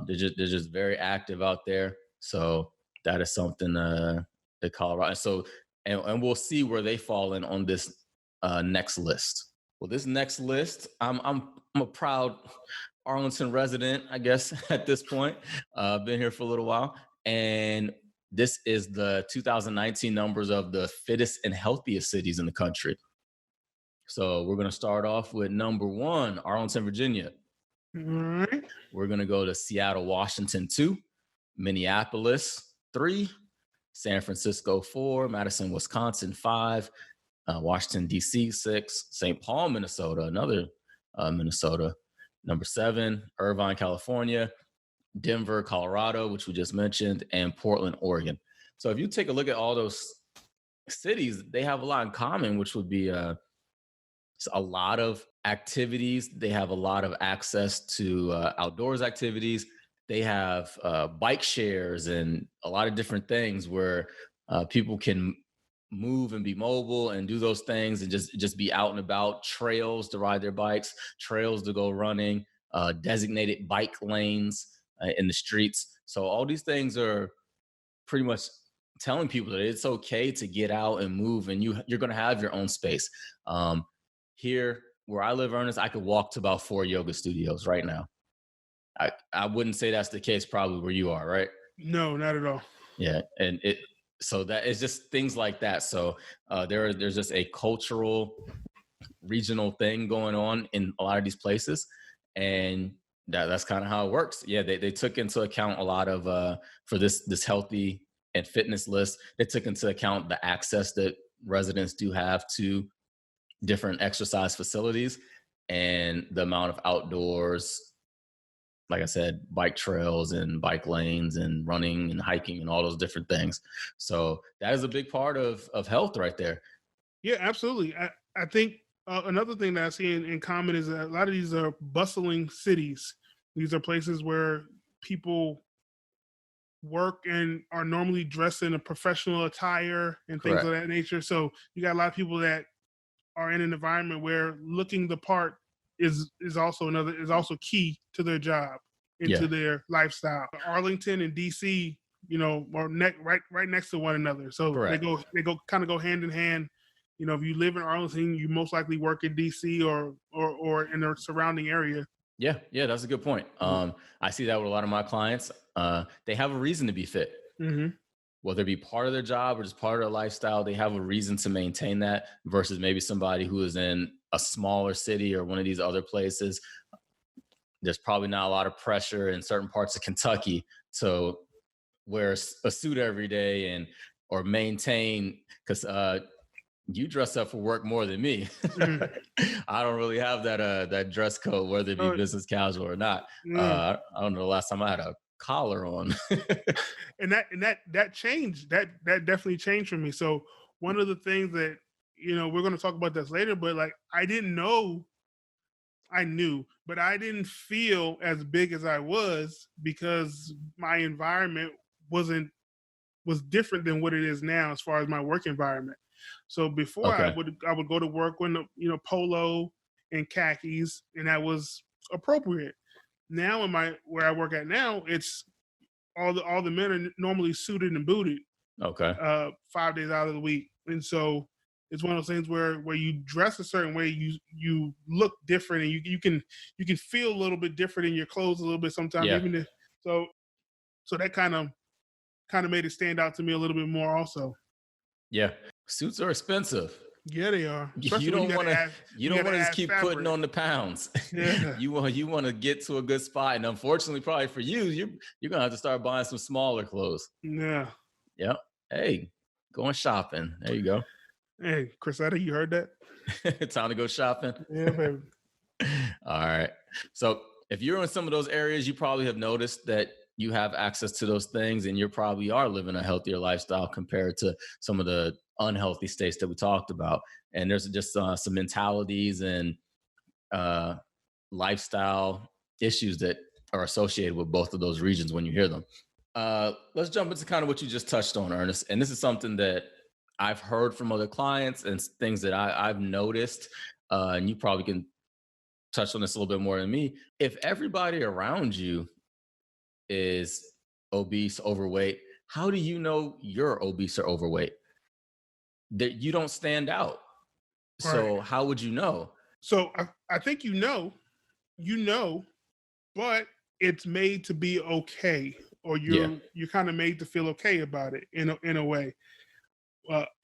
They're just very active out there. So that is something that Colorado. So and we'll see where they fall in on this next list. Well, this next list, I'm a proud Arlington resident, I guess at this point. Been here for a little while, and this is the 2019 numbers of the fittest and healthiest cities in the country. So we're going to start off with number 1, Arlington, Virginia. All right. We're going to go to Seattle, Washington, 2, Minneapolis, 3, San Francisco, 4, Madison, Wisconsin, 5, Washington, D.C., 6, St. Paul, Minnesota, another Minnesota, number 7, Irvine, California, Denver, Colorado, which we just mentioned, and Portland, Oregon. So if you take a look at all those cities, they have a lot in common, which would be a lot of activities. They have a lot of access to outdoors activities. They have bike shares and a lot of different things where people can move and be mobile and do those things and just be out and about. Trails to ride their bikes, trails to go running, designated bike lanes in the streets. So all these things are pretty much telling people that it's okay to get out and move, and you're going to have your own space. Here where I live, Ernest, I could walk to about 4 yoga studios right now. I wouldn't say that's the case probably where you are, right? No, not at all. Yeah. And so that is just things like that. So there's just a cultural regional thing going on in a lot of these places. And that's kind of how it works. Yeah. They took into account a lot of, for this healthy and fitness list, they took into account the access that residents do have to different exercise facilities and the amount of outdoors, like I said, bike trails and bike lanes and running and hiking and all those different things. So that is a big part of health right there. Yeah, absolutely. I think another thing that I see in common is that a lot of these are bustling cities. These are places where people work and are normally dressed in a professional attire and things Correct. of that nature. So you got a lot of people that are in an environment where looking the part is also key to their job and to their lifestyle. Arlington and DC, are right next to one another. So Correct. they go hand in hand. If you live in Arlington, you most likely work in DC or in the surrounding area. Yeah, that's a good point. I see that with a lot of my clients. They have a reason to be fit. Mm-hmm. Whether it be part of their job or just part of their lifestyle, they have a reason to maintain that versus maybe somebody who is in a smaller city or one of these other places. There's probably not a lot of pressure in certain parts of Kentucky to wear a suit every day or maintain, because you dress up for work more than me. Mm. I don't really have that dress code, whether it be business casual or not. I don't know the last time I had a collar on. and that changed. That definitely changed for me. So one of the things that we're going to talk about this later, but like I knew, but I didn't feel as big as I was because my environment was different than what it is now as far as my work environment. So before I would go to work with polo and khakis, and that was appropriate. Now where I work at now, it's all the men are normally suited and booted. Okay. 5 days out of the week, and so it's one of those things where you dress a certain way, you look different, and you can feel a little bit different in your clothes a little bit sometimes. Yeah. So that kind of made it stand out to me a little bit more also. Yeah, suits are expensive. Yeah, they are. You don't want to just keep fabric. Putting on the pounds. Yeah. you want to get to a good spot, and unfortunately, probably for you're gonna have to start buying some smaller clothes. Yeah. Yep. Hey, going shopping. There you go. Hey, Chrisetta, you heard that? Time to go shopping. Yeah, baby. All right. So if you're in some of those areas, you probably have noticed that you have access to those things, and you probably are living a healthier lifestyle compared to some of the unhealthy states that we talked about. And there's just some mentalities and lifestyle issues that are associated with both of those regions when you hear them. Let's jump into kind of what you just touched on, Ernest. And this is something that I've heard from other clients and things that I've noticed. and you probably can touch on this a little bit more than me. If everybody around you is obese, overweight, how do you know you're obese or overweight? That you don't stand out. So Right. how would you know? So I think you know, but it's made to be okay, or Yeah. you're kind of made to feel okay about it in a way.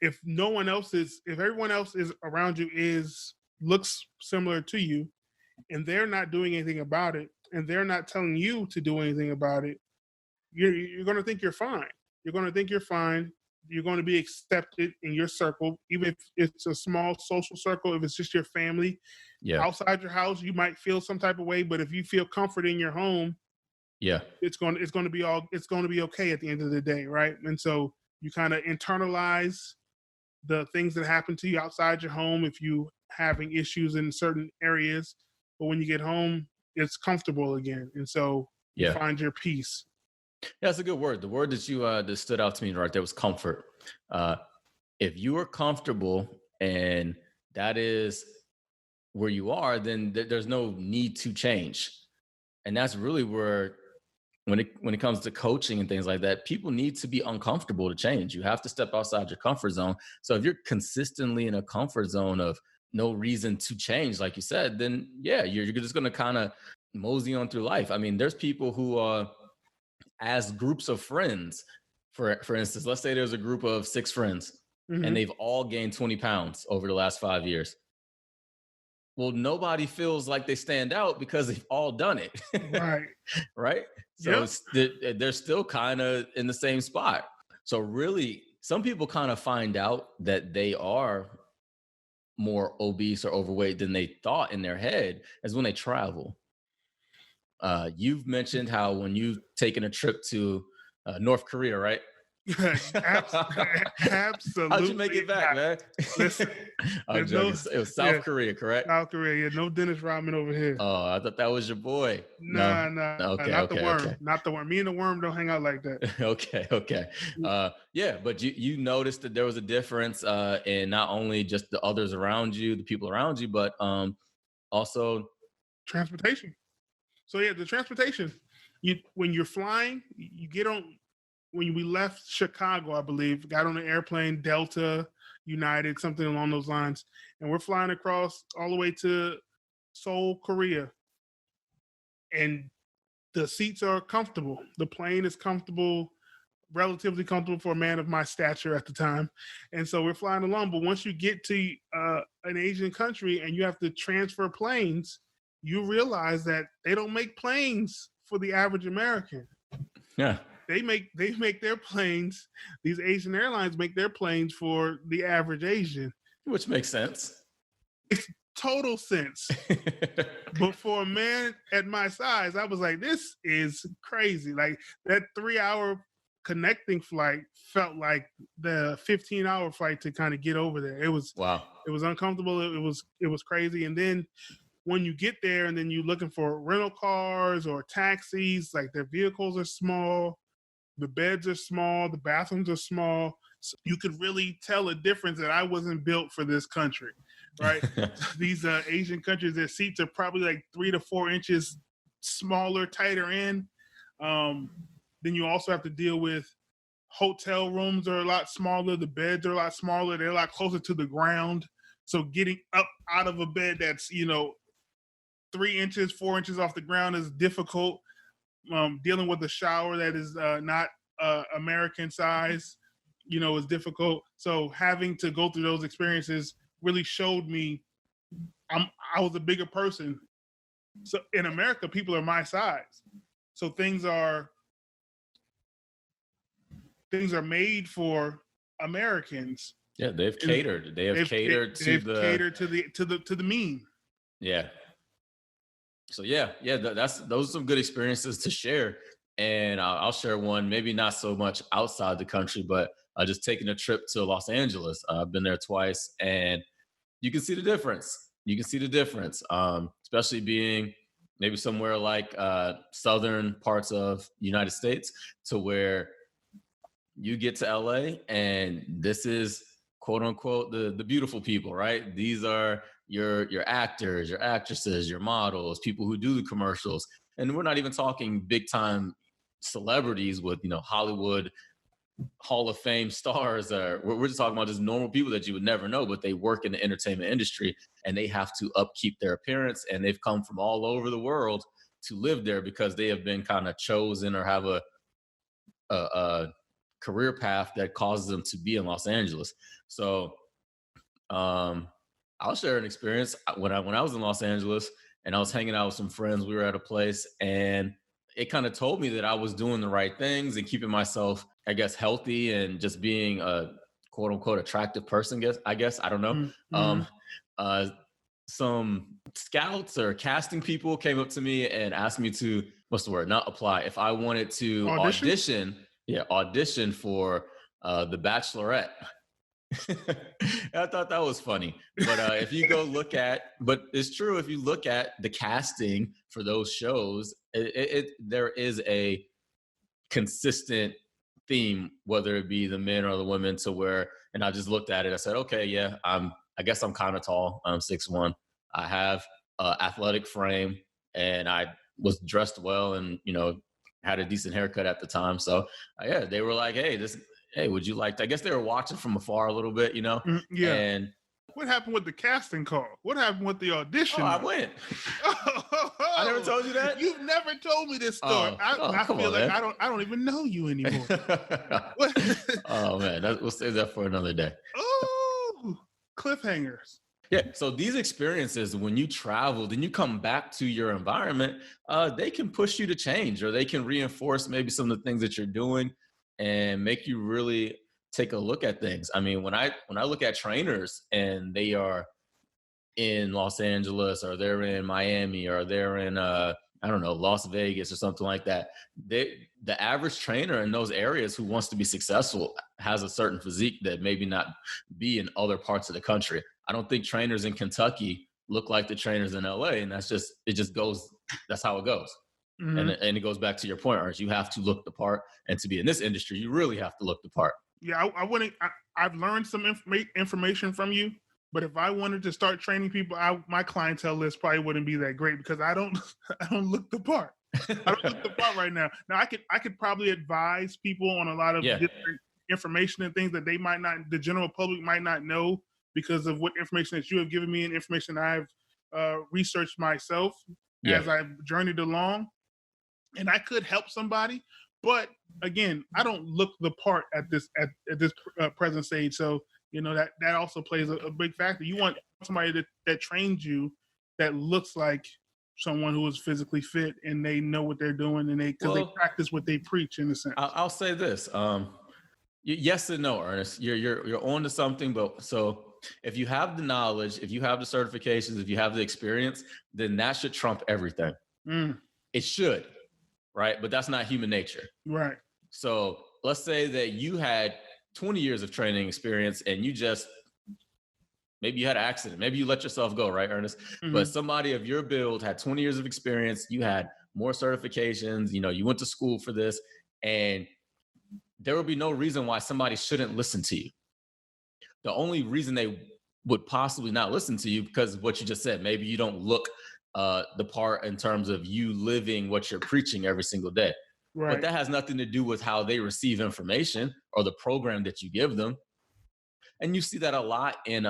If no one else is, if everyone else is around you is looks similar to you, and they're not doing anything about it, and they're not telling you to do anything about it, you're going to think you're fine. You're going to think you're fine. You're going to be accepted in your circle, even if it's a small social circle. If it's just your family, Yeah. outside your house, you might feel some type of way, but if you feel comfort in your home, Yeah. it's going to be it's going to be okay at the end of the day, right? And so you kind of internalize the things that happen to you outside your home if you having issues in certain areas, but when you get home, it's comfortable again, and so you Yeah. find your peace. Yeah, that's a good word. The word that you that stood out to me right there was comfort. If you are comfortable and that is where you are, then there's no need to change. And that's really where when it comes to coaching and things like that, people need to be uncomfortable to change. You have to step outside your comfort zone. So if you're consistently in a comfort zone of no reason to change, like you said, then yeah, you're just going to kind of mosey on through life. I mean, there's people who as groups of friends, for instance, let's say there's a group of 6 friends and Mm-hmm. they've all gained 20 pounds over the last 5 years. Well, nobody feels like they stand out because they've all done it. Right. Right. So Yep. they're still kind of in the same spot. So really, some people kind of find out that they are more obese or overweight than they thought in their head is when they travel. You've mentioned how when you've taken a trip to North Korea, right? How'd you make Absolutely it back, not. man? Listen, I'm there's no, joking. It was yeah, South Korea, correct? South Korea, yeah, no Dennis Rodman over here. Oh, I thought that was your boy. No. Nah, nah, Okay, not the okay, worm, okay. not the worm. Me and the worm don't hang out like that. Okay, okay. Yeah, but you noticed that there was a difference in not only just the others around you, the people around you, but also Transportation. So yeah, the transportation. You when you're flying, you get on. When we left Chicago, I believe, got on an airplane, Delta, United, something along those lines, and we're flying across all the way to Seoul, Korea, and the seats are comfortable. The plane is comfortable, relatively comfortable for a man of my stature at the time. And so we're flying along. But once you get to an Asian country and you have to transfer planes, you realize that they don't make planes for the average American. yeah, They make their planes. These Asian airlines make their planes for the average Asian. which makes sense. Total sense. But for a man at my size, I was like, this is crazy. Like that 3 hour connecting flight felt like the 15-hour flight to kind of get over there. Wow. It was uncomfortable. It was crazy. And then when you get there and then you're looking for rental cars or taxis, like their vehicles are small, the beds are small, the bathrooms are small. So you could really tell a difference that I wasn't built for this country, right? These Asian countries, their seats are probably like 3 to 4 inches smaller, tighter in. Then you also have to deal with hotel rooms are a lot smaller. The beds are a lot smaller. They're a lot closer to the ground. So getting up out of a bed that's 3 inches, 4 inches off the ground is difficult. Dealing with a shower that is not American size, is difficult. So having to go through those experiences really showed me I was a bigger person. So in America, people are my size. So things are made for Americans. Yeah, they've catered. They've catered to the mean. Yeah. So yeah, those are some good experiences to share. And I'll share one, maybe not so much outside the country, but just taking a trip to Los Angeles. I've been there twice, and you can see the difference. You can see the difference, especially being maybe somewhere like southern parts of the United States, to where you get to LA, and this is quote unquote the beautiful people, right? These are your actors, your actresses, your models, people who do the commercials. And we're not even talking big time celebrities with, Hollywood Hall of Fame stars. We're just talking about just normal people that you would never know, but they work in the entertainment industry and they have to upkeep their appearance, and they've come from all over the world to live there because they have been kind of chosen or have a career path that causes them to be in Los Angeles. So I'll share an experience when I was in Los Angeles and I was hanging out with some friends. We were at a place and it kind of told me that I was doing the right things and keeping myself, I guess, healthy and just being a quote unquote attractive person. I guess I don't know. Mm-hmm. Some scouts or casting people came up to me and asked me to, what's the word? Not apply. If I wanted to audition for The Bachelorette. I thought that was funny. But if you go look at, but it's true, if you look at the casting for those shows, there is a consistent theme, whether it be the men or the women, to where, and I just looked at it, I said, okay, yeah, I guess I'm kind of tall. I'm 6'1". I have athletic frame and I was dressed well and, had a decent haircut at the time. So yeah, they were like, hey, would you like to? I guess they were watching from afar a little bit, Yeah. And what happened with the casting call? What happened with the audition? I went. I never told you that. You've never told me this story. I feel like man. I don't even know you anymore. Oh man, we'll save that for another day. Oh, cliffhangers. Yeah. So these experiences, when you travel, then you come back to your environment, they can push you to change, or they can reinforce maybe some of the things that you're doing and make you really take a look at things. I mean, when I look at trainers and they are in Los Angeles or they're in Miami or they're in Las Vegas or something like that, the average trainer in those areas who wants to be successful has a certain physique that maybe not be in other parts of the country. I don't think trainers in Kentucky look like the trainers in LA, and that's how it goes. Mm-hmm. And it goes back to your point, Ernst. You have to look the part, and to be in this industry, you really have to look the part. Yeah, I've learned some information from you, but if I wanted to start training people, my clientele list probably wouldn't be that great because I don't look the part. I don't look the part right now. Now I could probably advise people on a lot of different information and things that the general public might not know because of what information that you have given me and information I've researched myself as I've journeyed along. And I could help somebody, but again, I don't look the part at this present stage. So that also plays a big factor. You want somebody that trains you that looks like someone who is physically fit and they know what they're doing and they practice what they preach, in a sense. I'll say this: yes and no, Ernest. You're on to something, but so if you have the knowledge, if you have the certifications, if you have the experience, then that should trump everything. It should. Right? But that's not human nature. Right. So let's say that you had 20 years of training experience and maybe you had an accident. Maybe you let yourself go, right, Ernest? Mm-hmm. But somebody of your build had 20 years of experience. You had more certifications. You went to school for this, and there would be no reason why somebody shouldn't listen to you. The only reason they would possibly not listen to you because of what you just said. Maybe you don't look the part in terms of you living what you're preaching every single day. Right. But that has nothing to do with how they receive information or the program that you give them. And you see that a lot in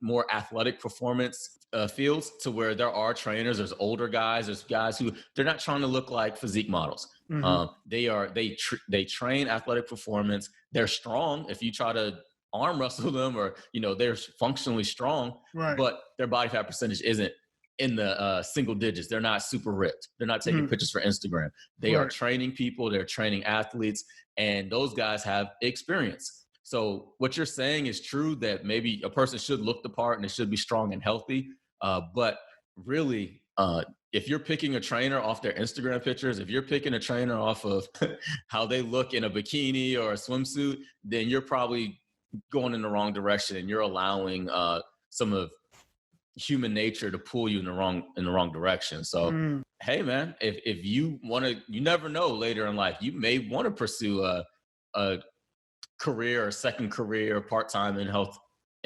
more athletic performance fields, to where there are trainers, there's older guys, there's guys who they're not trying to look like physique models. Mm-hmm. They train athletic performance. They're strong. If you try to arm wrestle them, or they're functionally strong, right, but their body fat percentage isn't in the single digits. They're not super ripped. They're not taking pictures for Instagram. They are training people. They're training athletes, and those guys have experience. So what you're saying is true, that maybe a person should look the part and they should be strong and healthy. But really, if you're picking a trainer off their Instagram pictures, if you're picking a trainer off of how they look in a bikini or a swimsuit, then you're probably going in the wrong direction, and you're allowing some of human nature to pull you in the wrong direction. So, hey man, if you want to, you never know, later in life, you may want to pursue a career or second career part-time in health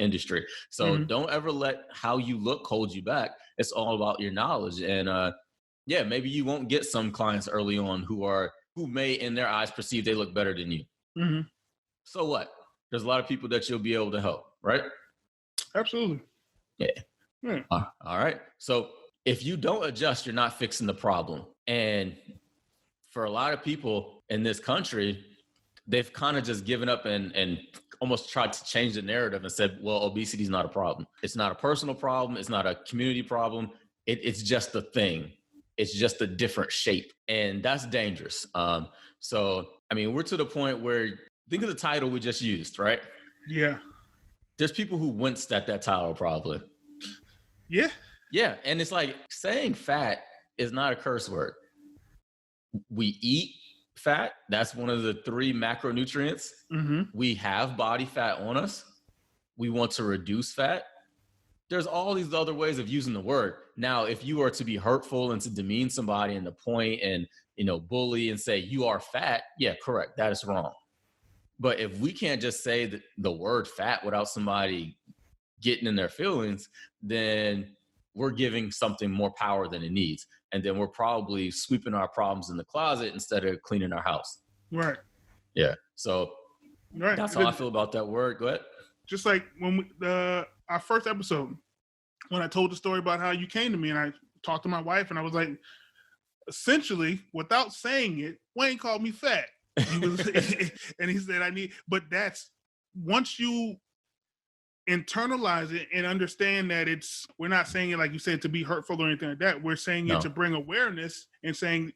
industry. So don't ever let how you look hold you back. It's all about your knowledge. And yeah, maybe you won't get some clients early on who may in their eyes perceive they look better than you. So what? There's a lot of people that you'll be able to help, right? Absolutely. Yeah. All right. So if you don't adjust, you're not fixing the problem. And for a lot of people in this country, they've kind of just given up and almost tried to change the narrative and said, well, obesity is not a problem. It's not a personal problem. It's not a community problem. It's just a thing. It's just a different shape. And that's dangerous. So, I mean, we're to the point where, think of the title we just used, right? Yeah. There's people who winced at that title probably. Yeah. Yeah. And it's like saying fat is not a curse word. We eat fat. That's one of the 3 macronutrients. We have body fat on us. We want to reduce fat. There's all these other ways of using the word. Now, if you are to be hurtful and to demean somebody and to point and, bully and say you are fat, yeah, correct. That is wrong. But if we can't just say the word fat without somebody getting in their feelings, then we're giving something more power than it needs. And then we're probably sweeping our problems in the closet instead of cleaning our house. Right. Yeah. So that's how I feel about that word. Go ahead. Just like when our first episode, when I told the story about how you came to me and I talked to my wife and I was like, essentially, without saying it, Wayne called me fat. And he said, but that's once you internalize it and understand that we're not saying it, like you said, to be hurtful or anything like that. We're saying it to bring awareness and saying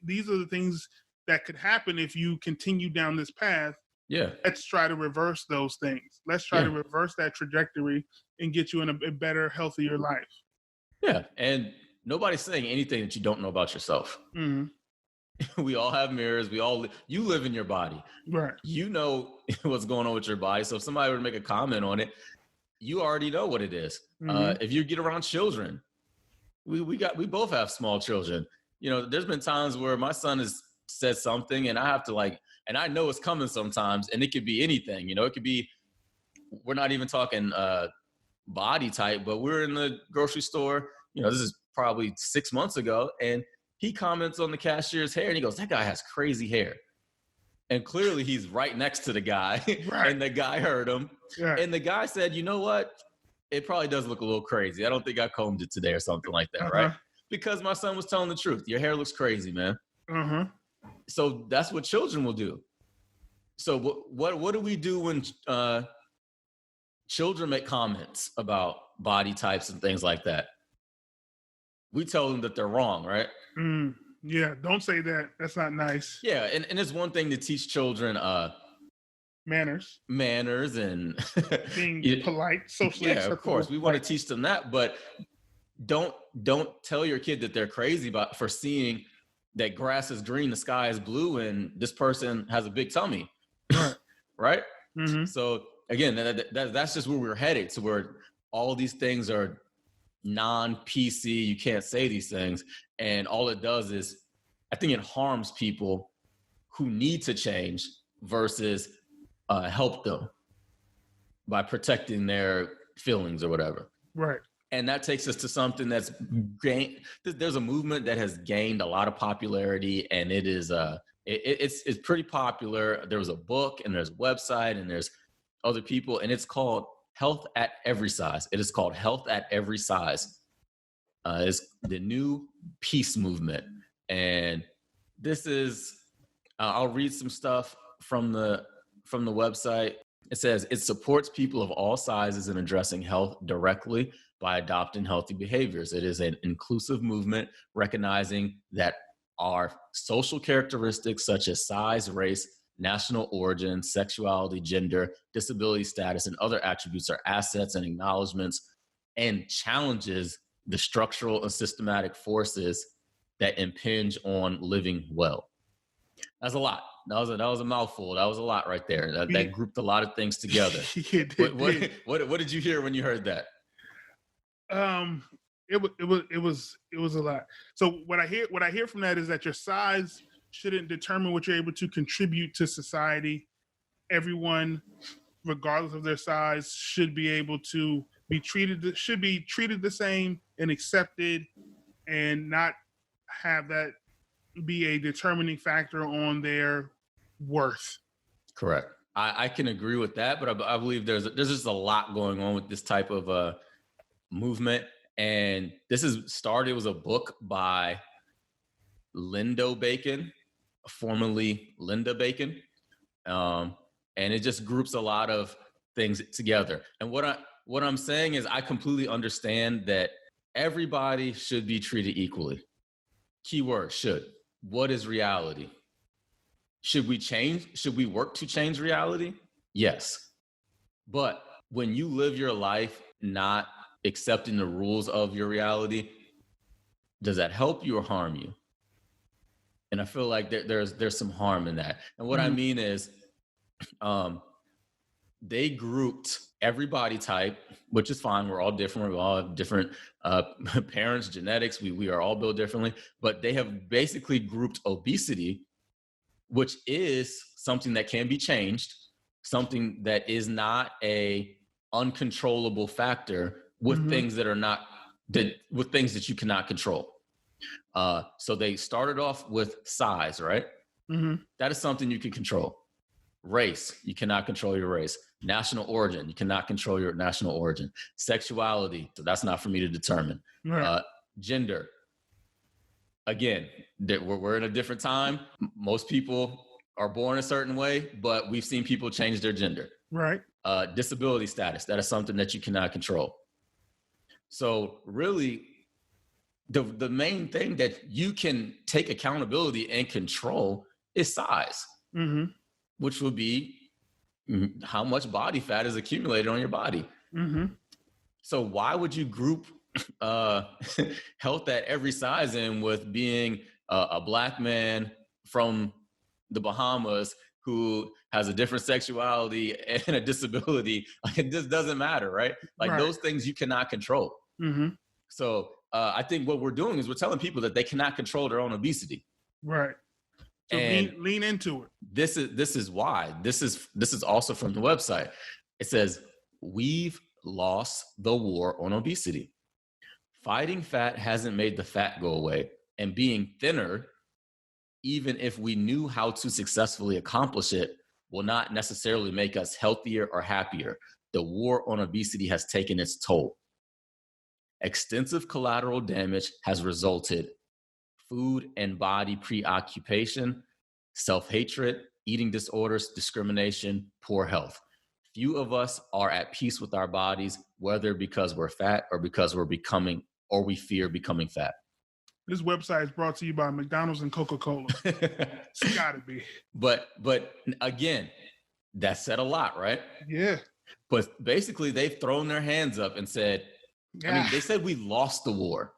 these are the things that could happen if you continue down this path. Yeah. Let's try to reverse those things. Let's try to reverse that trajectory and get you in a better, healthier life. Yeah. And nobody's saying anything that you don't know about yourself. We all have mirrors. You live in your body. Right. You know what's going on with your body. So if somebody were to make a comment on it, you already know what it is. If you get around children, we both have small children. There's been times where my son has said something and I have to and I know it's coming sometimes, and it could be anything. It could be, we're not even talking body type, but we're in the grocery store. This is probably 6 months ago, and he comments on the cashier's hair and he goes, that guy has crazy hair. And clearly he's right next to the guy. Right. And the guy heard him. Right. And the guy said, you know what? It probably does look a little crazy. I don't think I combed it today or something like that. Right. Because my son was telling the truth. Your hair looks crazy, man. So that's what children will do. So what do we do when children make comments about body types and things like that? We tell them that they're wrong, right? Yeah, don't say that. That's not nice. Yeah, and it's one thing to teach children manners and being polite, socially acceptable. Of course, we want to teach them that, but don't tell your kid that they're crazy for seeing that grass is green, the sky is blue, and this person has a big tummy, right? So again, that's just where we're headed, to where all these things are non-PC. You can't say these things, and all it does is, I think it harms people who need to change versus help them by protecting their feelings or whatever. Right. And that takes us to something that's gained. There's a movement that has gained a lot of popularity, and it is it's pretty popular. There was a book, and there's a website, and there's other people, and it's called Health at Every Size. It is called Health at Every Size. It's the new peace movement. And this is, I'll read some stuff from the website. It says, it supports people of all sizes in addressing health directly by adopting healthy behaviors. It is an inclusive movement recognizing that our social characteristics such as size, race, national origin, sexuality, gender, disability status, and other attributes are assets and acknowledgments, and challenges the structural and systematic forces that impinge on living well. That's a lot. That was a mouthful. That was a lot right there. That grouped a lot of things together. What did you hear when you heard that? It was a lot. So what I hear from that is that your size shouldn't determine what you're able to contribute to society. Everyone regardless of their size, should be able to be treated the same and accepted, and not have that be a determining factor on their worth. Correct. I can agree with that, but I believe there's just a lot going on with this type of movement. And this it was a book by Lindo Bacon, formerly Linda Bacon. And it just groups a lot of things together. And what I'm saying is I completely understand that everybody should be treated equally. Keyword, should. What is reality? Should we work to change reality? Yes. But when you live your life not accepting the rules of your reality, does that help you or harm you? And I feel like there's some harm in that. And what I mean is, they grouped every body type, which is fine. We're all different. We all have different parents, genetics. We are all built differently. But they have basically grouped obesity, which is something that can be changed, something that is not a uncontrollable factor, with things that are not with things that you cannot control. So they started off with size, right? That is something you can control. Race, you cannot control your race. National origin, you cannot control your national origin. Sexuality, so that's not for me to determine. Right. Gender, again, we're in a different time. Most people are born a certain way, but we've seen people change their gender. Right. Disability status, that is something that you cannot control. So really, the main thing that you can take accountability and control is size, which will be how much body fat is accumulated on your body. So why would you group health at every size in with being a Black man from the Bahamas who has a different sexuality and a disability? Like, it just doesn't matter, right? Like, right. Those things you cannot control. So I think what we're doing is we're telling people that they cannot control their own obesity. Right. So lean into it. This is why. This is also from the website. It says, we've lost the war on obesity. Fighting fat hasn't made the fat go away, and being thinner, even if we knew how to successfully accomplish it, will not necessarily make us healthier or happier. The war on obesity has taken its toll. Extensive collateral damage has resulted: food and body preoccupation, self-hatred, eating disorders, discrimination, poor health. Few of us are at peace with our bodies, whether because we're fat or because we fear becoming fat. This website is brought to you by McDonald's and Coca-Cola. It's gotta be. But again, that said a lot, right? Yeah. But basically, they've thrown their hands up and said, they said we lost the war.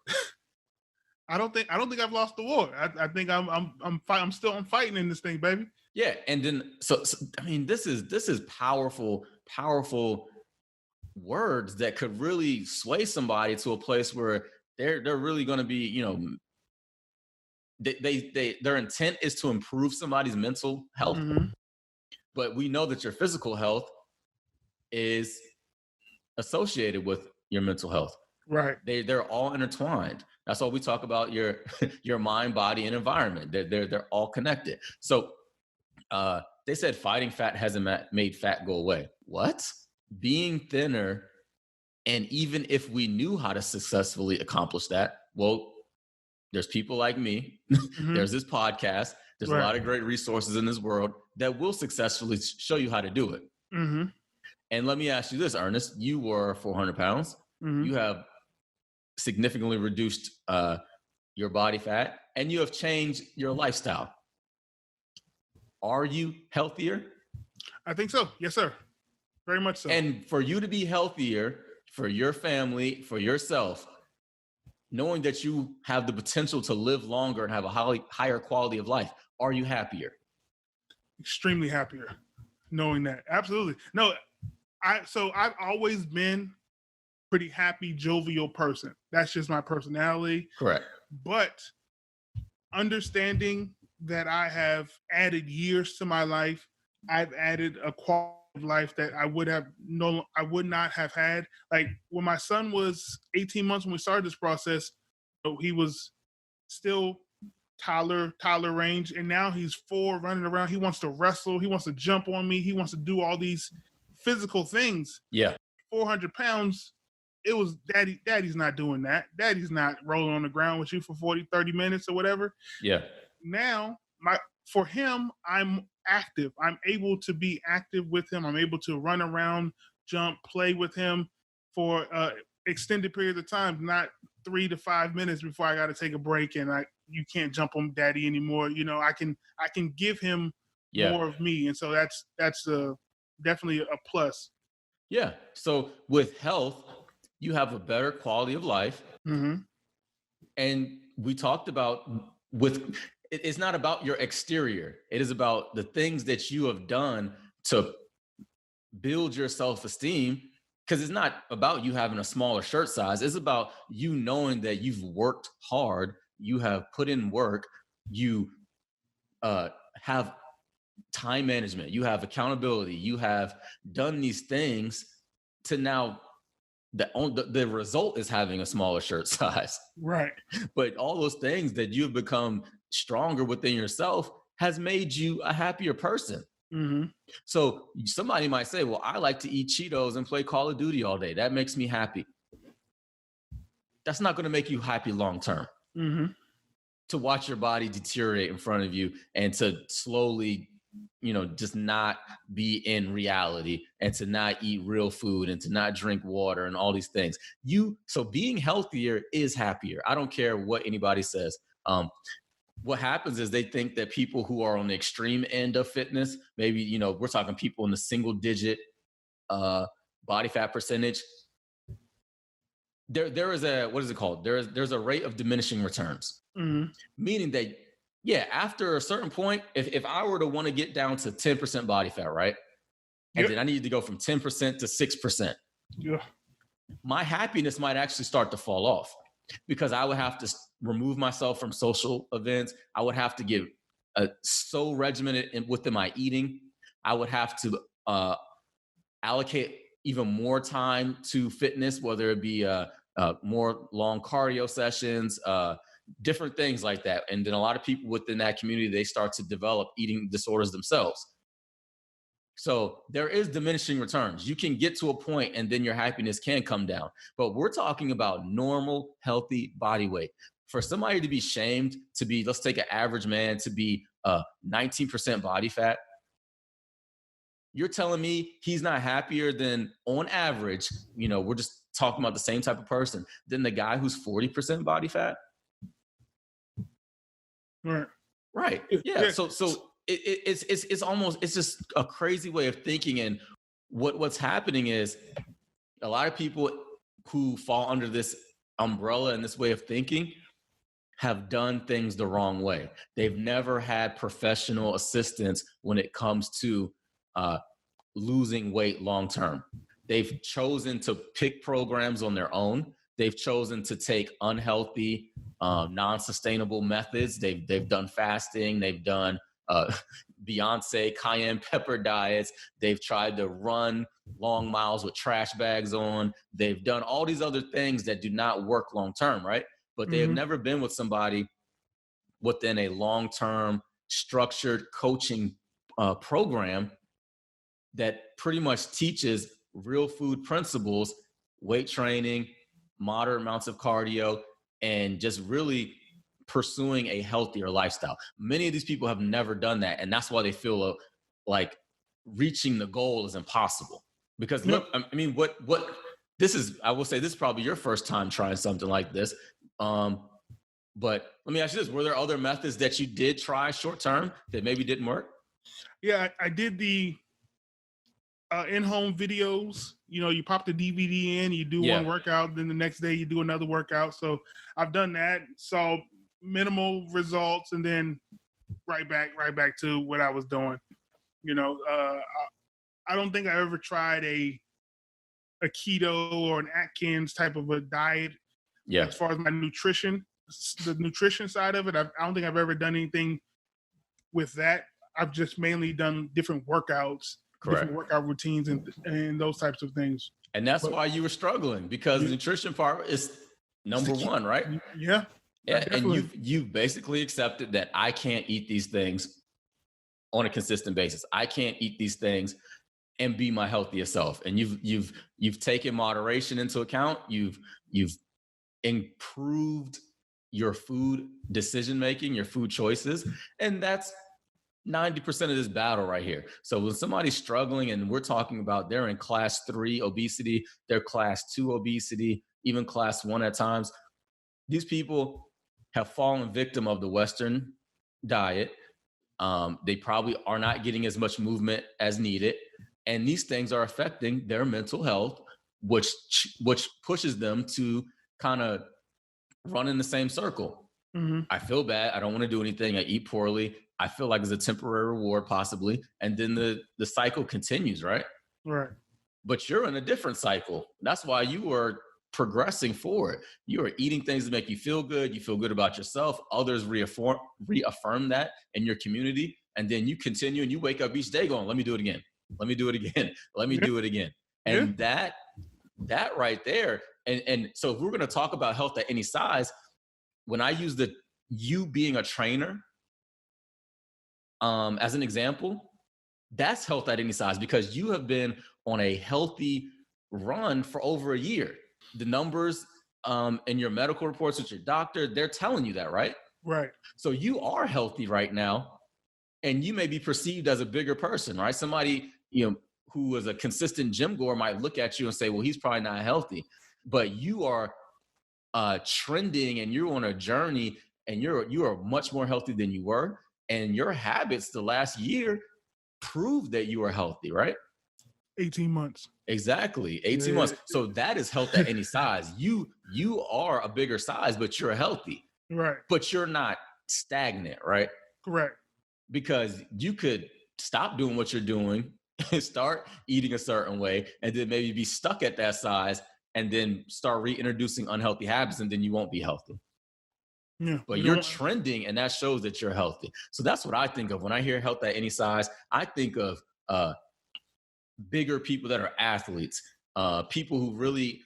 I don't think I've lost the war. I think I'm still fighting in this thing, baby. Yeah, and then so this is powerful words that could really sway somebody to a place where they're really going to be, their intent is to improve somebody's mental health. But we know that your physical health is associated with your mental health. Right. They're all intertwined. That's why we talk about your mind, body, and environment. They're all connected. So they said fighting fat hasn't made fat go away. What? Being thinner, and even if we knew how to successfully accomplish that, well, there's people like me. There's this podcast. There's a lot of great resources in this world that will successfully show you how to do it. And let me ask you this, Ernest. You were 400 pounds. You have significantly reduced your body fat, and you have changed your lifestyle. Are you healthier? I think so. Yes, sir. Very much so. And for you to be healthier, for your family, for yourself, knowing that you have the potential to live longer and have a higher quality of life, are you happier? Extremely happier, knowing that. Absolutely. No, I've always been pretty happy, jovial person. That's just my personality. Correct. But understanding that I have added years to my life, I've added a quality life that I would not have had. Like when my son was 18 months when we started this process, he was still toddler range, and now he's 4 running around. He wants to wrestle, he wants to jump on me, he wants to do all these physical things. 400 pounds, it was daddy's not doing that. Daddy's not rolling on the ground with you for 40-30 minutes or whatever. Now for him, I'm active. I'm able to be active with him. I'm able to run around, jump, play with him for extended periods of time, not 3 to 5 minutes before I got to take a break and you can't jump on daddy anymore. I can give him more of me. And so that's definitely a plus. Yeah. So with health, you have a better quality of life. Mm-hmm. And we talked about it's not about your exterior. It is about the things that you have done to build your self-esteem, because it's not about you having a smaller shirt size. It's about you knowing that you've worked hard, you have put in work, you have time management, you have accountability, you have done these things to now the result is having a smaller shirt size. Right. But all those things that you've become stronger within yourself has made you a happier person. Mm-hmm. So somebody might say, well, I like to eat Cheetos and play Call of Duty all day. That makes me happy. That's not going to make you happy long term. Mm-hmm. To watch your body deteriorate in front of you and to slowly, just not be in reality and to not eat real food and to not drink water and all these things. So being healthier is happier. I don't care what anybody says. What happens is they think that people who are on the extreme end of fitness, maybe, we're talking people in the single digit body fat percentage. There is what is it called? There's a rate of diminishing returns, meaning that, after a certain point, if I were to want to get down to 10% body fat, right? And then I needed to go from 10% to 6%. Yeah. My happiness might actually start to fall off because I would have to remove myself from social events. I would have to get so regimented within my eating. I would have to allocate even more time to fitness, whether it be more long cardio sessions, different things like that. And then a lot of people within that community, they start to develop eating disorders themselves. So there is diminishing returns. You can get to a point and then your happiness can come down. But we're talking about normal, healthy body weight. For somebody to be shamed to be, let's take an average man to be 19% body fat, you're telling me he's not happier than, on average, we're just talking about the same type of person, than the guy who's 40% body fat? Right. Yeah. So it's almost, it's just a crazy way of thinking. And what's happening is a lot of people who fall under this umbrella and this way of thinking have done things the wrong way. They've never had professional assistance when it comes to losing weight long term. They've chosen to pick programs on their own. They've chosen to take unhealthy, non-sustainable methods. They've done fasting. They've done Beyonce cayenne pepper diets. They've tried to run long miles with trash bags on. They've done all these other things that do not work long term, right? But they have never been with somebody within a long-term structured coaching program that pretty much teaches real food principles, weight training, moderate amounts of cardio, and just really pursuing a healthier lifestyle. Many of these people have never done that. And that's why they feel like reaching the goal is impossible. Because look, I mean, what this is, I will say this is probably your first time trying something like this. But let me ask you this. Were there other methods that you did try short-term that maybe didn't work? Yeah, I did the in-home videos. You pop the DVD in, you do one workout, then the next day you do another workout. So I've done that, saw minimal results, and then right back to what I was doing. I don't think I ever tried a keto or an Atkins type of a diet. As far as my nutrition, the nutrition side of it, I don't think I've ever done anything with that. I've just mainly done different workouts. different workout routines and those types of things. And that's why you were struggling, because the nutrition part is number one, right? Yeah. Yeah. And you've basically accepted that I can't eat these things on a consistent basis. I can't eat these things and be my healthiest self. And you've taken moderation into account. You've improved your food decision making, your food choices, and that's 90% of this battle right here. So when somebody's struggling, and we're talking about they're in class 3 obesity, they're class 2 obesity, even class 1 at times, these people have fallen victim of the Western diet. They probably are not getting as much movement as needed. And these things are affecting their mental health, which pushes them to kind of run in the same circle. Mm-hmm. I feel bad. I don't want to do anything. I eat poorly. I feel like it's a temporary reward possibly. And then the cycle continues, right? Right. But you're in a different cycle. That's why you are progressing forward. You are eating things that make you feel good. You feel good about yourself. Others reaffirm that in your community. And then you continue and you wake up each day going, let me do it again. Let me do it again. Let me do it again. And that right there. And so if we're going to talk about health at any size, when I use you being a trainer as an example, that's health at any size, because you have been on a healthy run for over a year. The numbers in your medical reports with your doctor, they're telling you that, right? Right. So you are healthy right now, and you may be perceived as a bigger person, right? Somebody, who is a consistent gym goer might look at you and say, well, he's probably not healthy, but you are trending and you're on a journey, and you are much more healthy than you were. And your habits the last year prove that you are healthy, right? 18 months. Exactly. 18 months. So that is health at any size. You are a bigger size, but you're healthy. Right. But you're not stagnant, right? Correct. Because you could stop doing what you're doing and start eating a certain way, and then maybe be stuck at that size, and then start reintroducing unhealthy habits, and then you won't be healthy. Yeah. But you're trending, and that shows that you're healthy. So that's what I think of when I hear health at any size. I think of bigger people that are athletes, people who really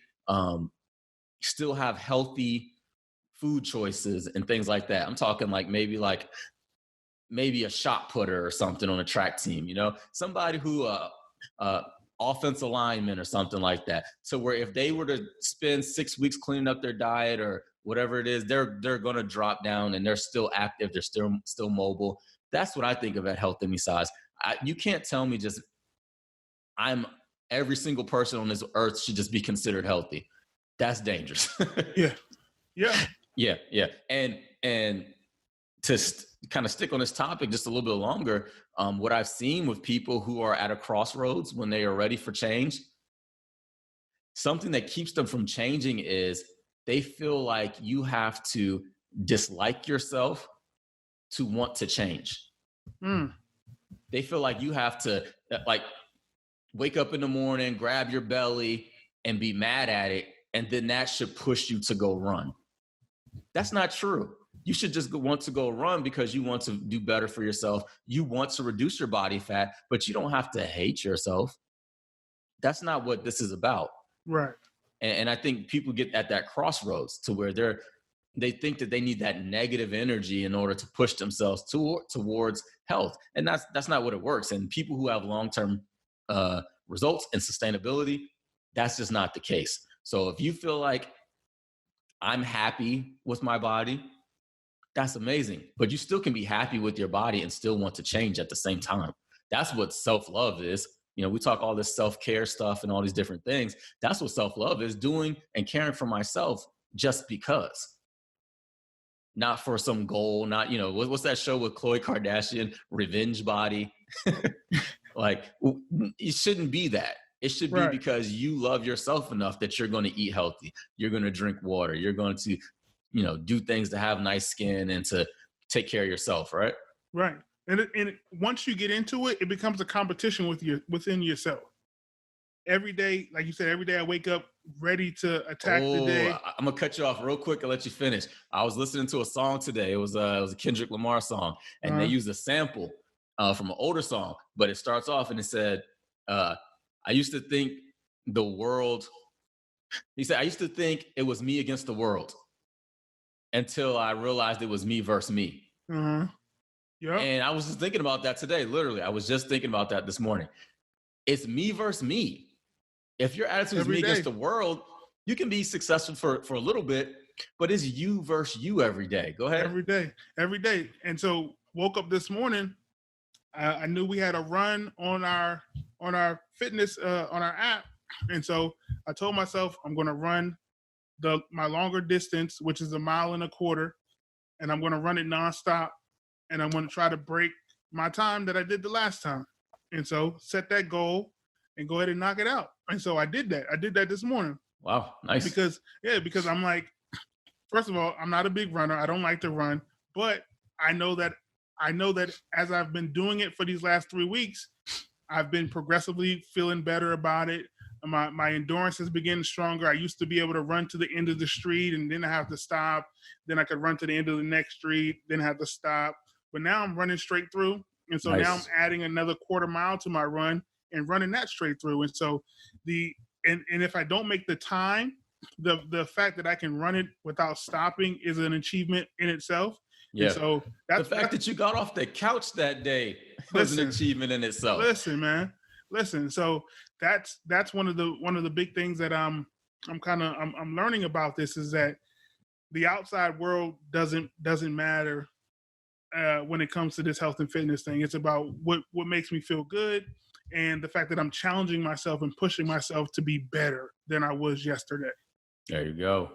still have healthy food choices and things like that. I'm talking maybe a shot putter or something on a track team, somebody who offensive lineman or something like that. So where if they were to spend 6 weeks cleaning up their diet or whatever it is, they're going to drop down, and they're still active. They're still mobile. That's what I think of at health any size. You can't tell me just every single person on this earth should just be considered healthy. That's dangerous. Yeah. And to kind of stick on this topic just a little bit longer, what I've seen with people who are at a crossroads when they are ready for change, something that keeps them from changing is they feel like you have to dislike yourself to want to change. They feel like you have to wake up in the morning, grab your belly, and be mad at it, and then that should push you to go run. That's not true. You should just want to go run because you want to do better for yourself. You want to reduce your body fat, but you don't have to hate yourself. That's not what this is about. Right. And I think people get at that crossroads to where they think that they need that negative energy in order to push themselves towards health. And that's not what it works. And people who have long-term results and sustainability, that's just not the case. So if you feel like I'm happy with my body, that's amazing. But you still can be happy with your body and still want to change at the same time. That's what self-love is. We talk all this self-care stuff and all these different things. That's what self-love is, doing and caring for myself just because. Not for some goal, not, what's that show with Khloe Kardashian, Revenge Body? It shouldn't be that. It should be because you love yourself enough that you're going to eat healthy. You're going to drink water. You're going to, do things to have nice skin and to take care of yourself, right? Right. And once you get into it, it becomes a competition within yourself. Every day, like you said, every day I wake up ready to attack the day. I'm gonna cut you off real quick and let you finish. I was listening to a song today. It was a Kendrick Lamar song, and they used a sample from an older song, but it starts off and it said, I used to think the world, he said, I used to think it was me against the world until I realized it was me versus me. Uh-huh. Yep. And I was just thinking about that today. Literally, I was just thinking about that this morning. It's me versus me. If your attitude is Every me day. against the world, you can be successful for a little bit, but it's you versus you every day. Go ahead. Every day. And so woke up this morning. I knew we had a run on our fitness on our app, and so I told myself I'm going to run my longer distance, which is 1.25 miles, and I'm going to run it nonstop, and I'm going to try to break my time that I did the last time, and so set that goal and go ahead and knock it out. And so I did that. I did that this morning. Wow, nice. Because I'm like, first of all, I'm not a big runner. I don't like to run, but I know that as I've been doing it for these last 3 weeks, I've been progressively feeling better about it. My endurance is getting stronger. I used to be able to run to the end of the street and then I have to stop. Then I could run to the end of the next street, then I have to stop. But now I'm running straight through. And so now I'm adding another 1/4 mile to my run and running that straight through. And so and if I don't make the time, the fact that I can run it without stopping is an achievement in itself. Yeah. And so the fact that you got off the couch that day was an achievement in itself. Listen, man. Listen. So that's one of the big things that I'm learning about this is that the outside world doesn't matter when it comes to this health and fitness thing. It's about what makes me feel good and the fact that I'm challenging myself and pushing myself to be better than I was yesterday. There you go.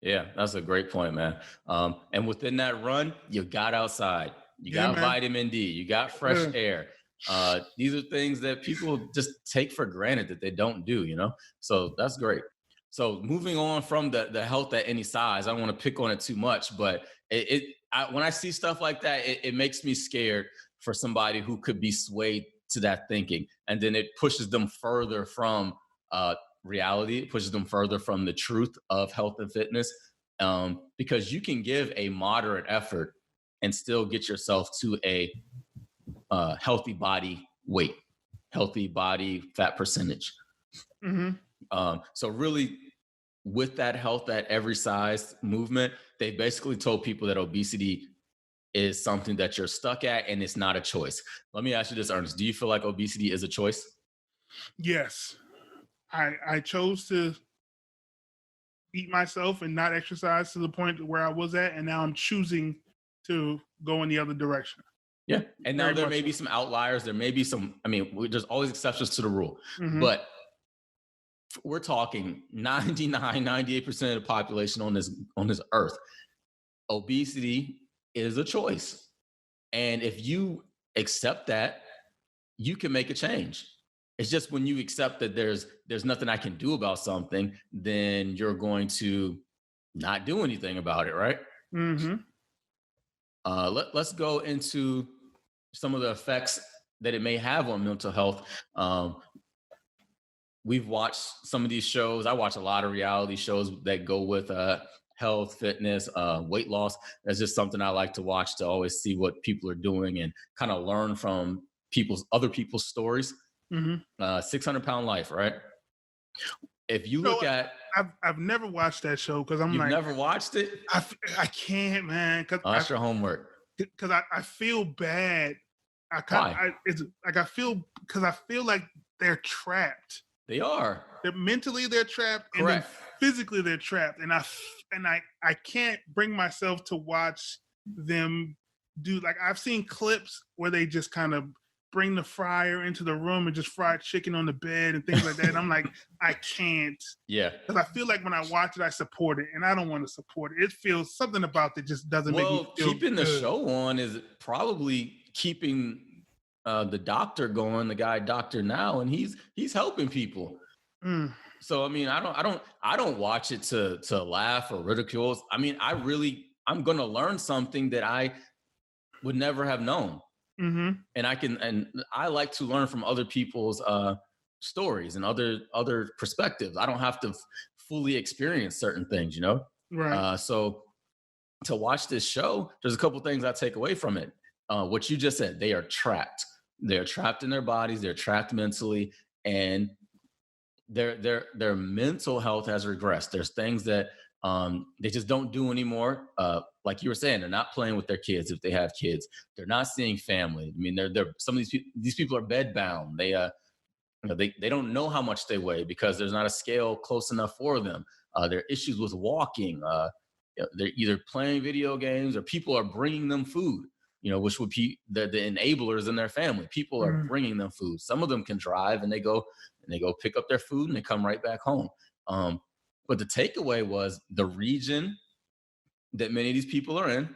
Yeah, that's a great point, man. And within that run, you got outside. You got vitamin D. You got fresh air. These are things that people just take for granted that they don't do, So that's great. So moving on from the health at any size, I don't want to pick on it too much, but when I see stuff like that, it makes me scared for somebody who could be swayed to that thinking. And then it pushes them further from reality. It pushes them further from the truth of health and fitness, because you can give a moderate effort and still get yourself to a healthy body weight, healthy body fat percentage. Mm-hmm. So really, with that health at every size movement, they basically told people that obesity is something that you're stuck at and it's not a choice. Let me ask you this, Ernest. Do you feel like obesity is a choice? Yes. I chose to eat myself and not exercise to the point where I was at, and now I'm choosing to go in the other direction. Yeah, and now there may be some outliers. There may be some, there's always exceptions to the rule. Mm-hmm. But we're talking 98% of the population on this earth. Obesity is a choice. And if you accept that, you can make a change. It's just when you accept that there's nothing I can do about something, then you're going to not do anything about it, right? Mm-hmm. Let's go into some of the effects that it may have on mental health. We've watched some of these shows. I watch a lot of reality shows that go with health, fitness, weight loss. That's just something I like to watch to always see what people are doing and kind of learn from other people's stories. Mm-hmm. 600 Pound Life, right? If you look at, I've never watched that show because You've never watched it? I can't, man. That's your homework. Because I feel bad. I feel like they're trapped. They are. Mentally they're trapped. Correct. And then physically they're trapped. And I can't bring myself to watch them do, like, I've seen clips where they just kind of bring the fryer into the room and just fry chicken on the bed and things like that. And I'm like, I can't. Yeah. Because I feel like when I watch it, I support it, and I don't want to support it. It feels something about it just doesn't make me feel keeping good. The show on is probably keeping the doctor going, the guy Doctor Now, and he's helping people. Mm. So I don't watch it to laugh or ridicule. I'm gonna learn something that I would never have known. Mm-hmm. And I like to learn from other people's stories and other perspectives. I don't have to fully experience certain things, Right. So to watch this show, there's a couple things I take away from it. What you just said, they are trapped. They're trapped in their bodies. They're trapped mentally, and their mental health has regressed. There's things that they just don't do anymore. Like you were saying, they're not playing with their kids if they have kids. They're not seeing family. I mean, they're some of these people are bed bound. They don't know how much they weigh because there's not a scale close enough for them. There are issues with walking. They're either playing video games or people are bringing them food, which would be the enablers in their family. People are bringing them food. Some of them can drive and they go pick up their food and they come right back home. But the takeaway was the region that many of these people are in.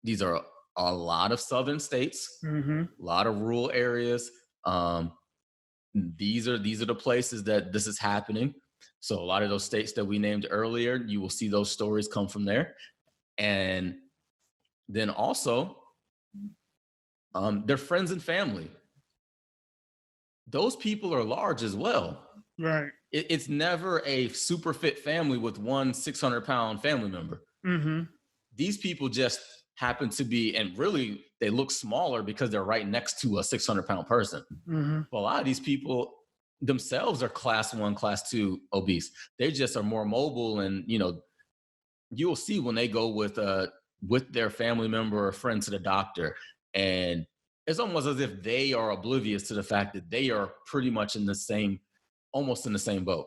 These are a lot of southern states, a lot of rural areas. These are the places that this is happening. So a lot of those states that we named earlier, you will see those stories come from there. And then also their friends and family. Those people are large as well. Right. It's never a super fit family with one 600-pound family member. These people just happen to be, and really they look smaller because they're right next to a 600-pound person. But a lot of these people themselves are class 1, class 2 obese. They just are more mobile, and you'll see when they go with their family member or friend to the doctor, and it's almost as if they are oblivious to the fact that they are pretty much almost in the same boat.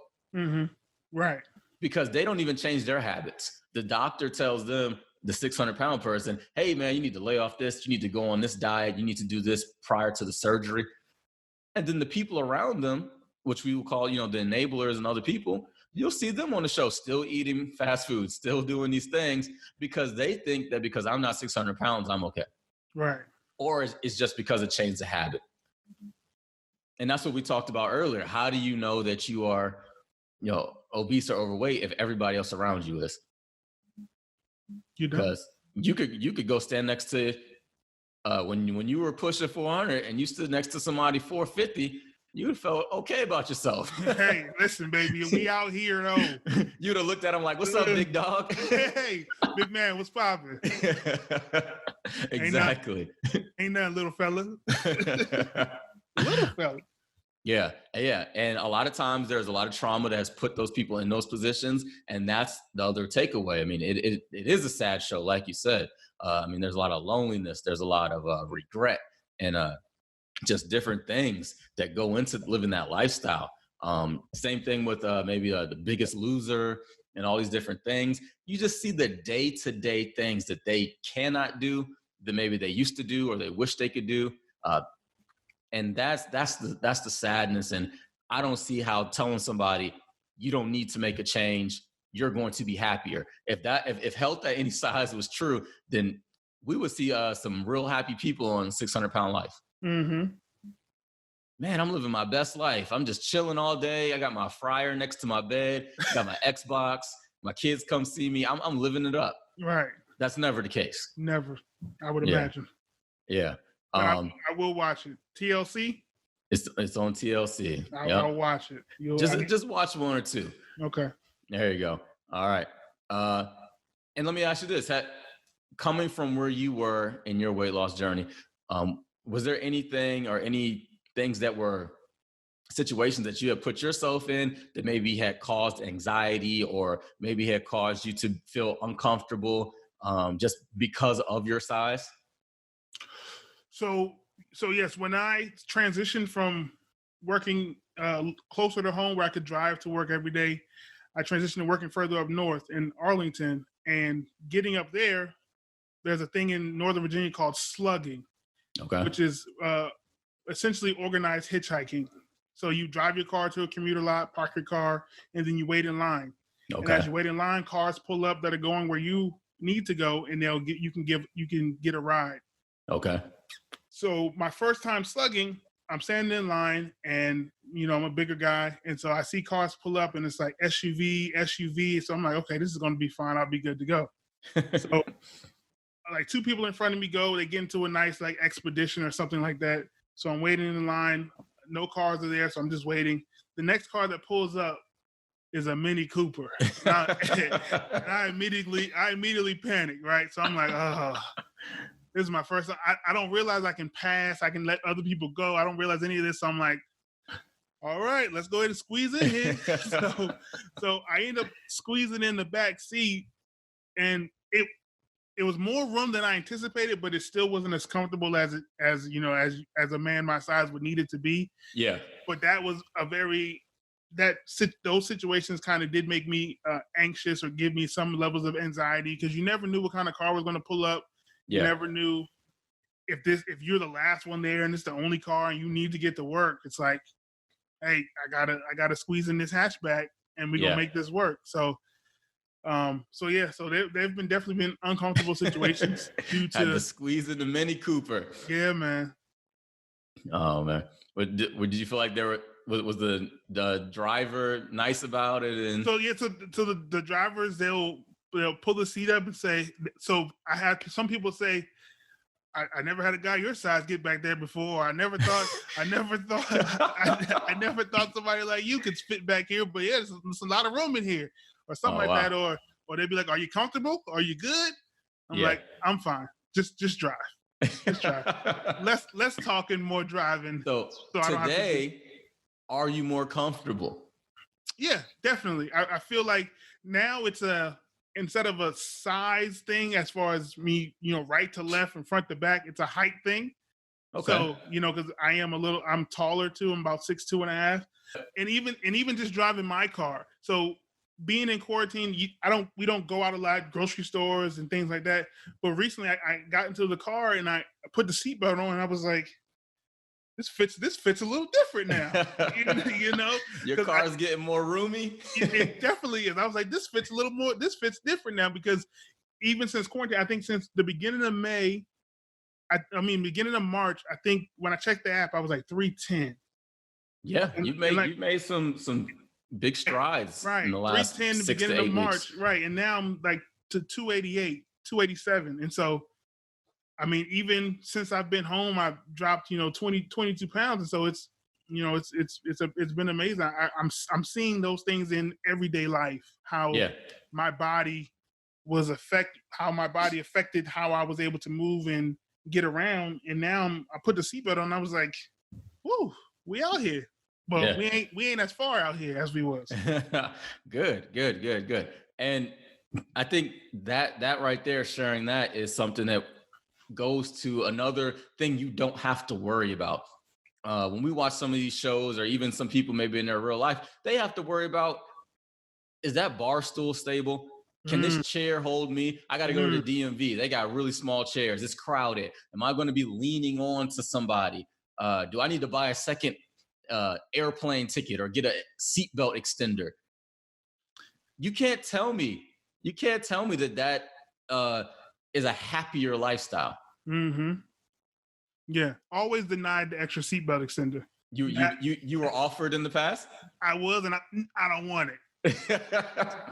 Right. Because they don't even change their habits. The doctor tells them, the 600-pound person, hey man, you need to lay off this. You need to go on this diet. You need to do this prior to the surgery. And then the people around them, which we will call, the enablers and other people, you'll see them on the show still eating fast food, still doing these things because they think that because I'm not 600 pounds, I'm okay. Right. Or it's just because it changed the habit. And that's what we talked about earlier. How do you know that you are, obese or overweight if everybody else around you is? Because you could go stand next to when you were pushing 400 and you stood next to somebody 450, you felt okay about yourself. Hey, listen, baby, we out here though. You'd have looked at him like, "What's up, big dog?" Hey, big man, what's poppin'? Exactly. Ain't nothing, little fella. Little fella. Yeah. And a lot of times there's a lot of trauma that has put those people in those positions. And that's the other takeaway. I mean, it is a sad show, like you said. There's a lot of loneliness. There's a lot of regret and just different things that go into living that lifestyle. Same thing with maybe The Biggest Loser and all these different things. You just see the day-to-day things that they cannot do that maybe they used to do or they wish they could do. And that's the sadness. And I don't see how telling somebody you don't need to make a change, you're going to be happier. If health at any size was true, then we would see some real happy people on 600-pound life. Man, I'm living my best life. I'm just chilling all day. I got my fryer next to my bed. Got my Xbox. My kids come see me. I'm living it up. Right. That's never the case. Never. I would imagine. Yeah. I will watch it. TLC? It's on TLC. I'll watch it. Just watch one or two. Okay. There you go. All right. And let me ask you this. Coming from where you were in your weight loss journey, was there anything or any things that were situations that you had put yourself in that maybe had caused anxiety or maybe had caused you to feel uncomfortable just because of your size? So yes, when I transitioned from working closer to home where I could drive to work every day, I transitioned to working further up north in Arlington. And getting up there, there's a thing in Northern Virginia called slugging, which is essentially organized hitchhiking. So you drive your car to a commuter lot, park your car, and then you wait in line. And as you wait in line, cars pull up that are going where you need to go, and you can get a ride. Okay. So my first time slugging, I'm standing in line, and I'm a bigger guy, and so I see cars pull up, and it's like SUV. So I'm like, okay, this is going to be fine. I'll be good to go. So like two people in front of me go, they get into a nice like expedition or something like that. So I'm waiting in line. No cars are there, so I'm just waiting. The next car that pulls up is a Mini Cooper. And I immediately panic, right? So I'm like, oh. This is my first time. I don't realize I can pass. I can let other people go. I don't realize any of this. So I'm like, all right, let's go ahead and squeeze in here. so I end up squeezing in the back seat, and it was more room than I anticipated, but it still wasn't as comfortable as a man my size would need it to be. Yeah. But that was those situations kind of did make me anxious or give me some levels of anxiety, because you never knew what kind of car was going to pull up. You never knew if you're the last one there and it's the only car and you need to get to work. It's like, hey, I gotta squeeze in this hatchback and we're gonna make this work. So they've definitely been uncomfortable situations due to had to squeeze in the Mini Cooper. Yeah, man. Oh man, did you feel like was the driver nice about it? And so the drivers, they'll pull the seat up and say, so some people say, I never had a guy your size get back there before. I never thought somebody like you could fit back here, but yeah, there's a lot of room in here, or something that, or they'd be like, are you comfortable? Are you good? I'm like, I'm fine. Just drive. Just drive. less talking, more driving. So I don't today, have to are you more comfortable? Yeah, definitely. I feel like now it's instead of a size thing as far as me, right to left and front to back, it's a height thing. Okay. So, because I'm taller too. I'm about 6'2.5". And even just driving my car. So being in quarantine, we don't go out a lot, grocery stores and things like that. But recently I got into the car and I put the seatbelt on and I was like, this fits a little different now. Your car's getting more roomy. It definitely is. I was like, this fits different now, because even since quarantine, I think since the beginning of May, beginning of March, I think when I checked the app, I was like 310. Yeah, you made some big strides in the last 310 6 beginning to 8 of March, weeks. right? And now I'm like to 288, 287, and so. Even since I've been home, I've dropped, 22 pounds. And so it's been amazing. I'm seeing those things in everyday life, how my body affected how I was able to move and get around. And now I put the seatbelt on. I was like, whoo, we out here. But we ain't as far out here as we was. Good. And I think that right there, sharing that is something that goes to another thing you don't have to worry about. When we watch some of these shows, or even some people maybe in their real life, they have to worry about, is that bar stool stable? Can this chair hold me? I got to go to the DMV. They got really small chairs. It's crowded. Am I going to be leaning on to somebody? Do I need to buy a second airplane ticket or get a seatbelt extender? You can't tell me that is a happier lifestyle. Mm-hmm. Yeah, always denied the extra seatbelt extender. You were offered in the past? I was, and I don't want it.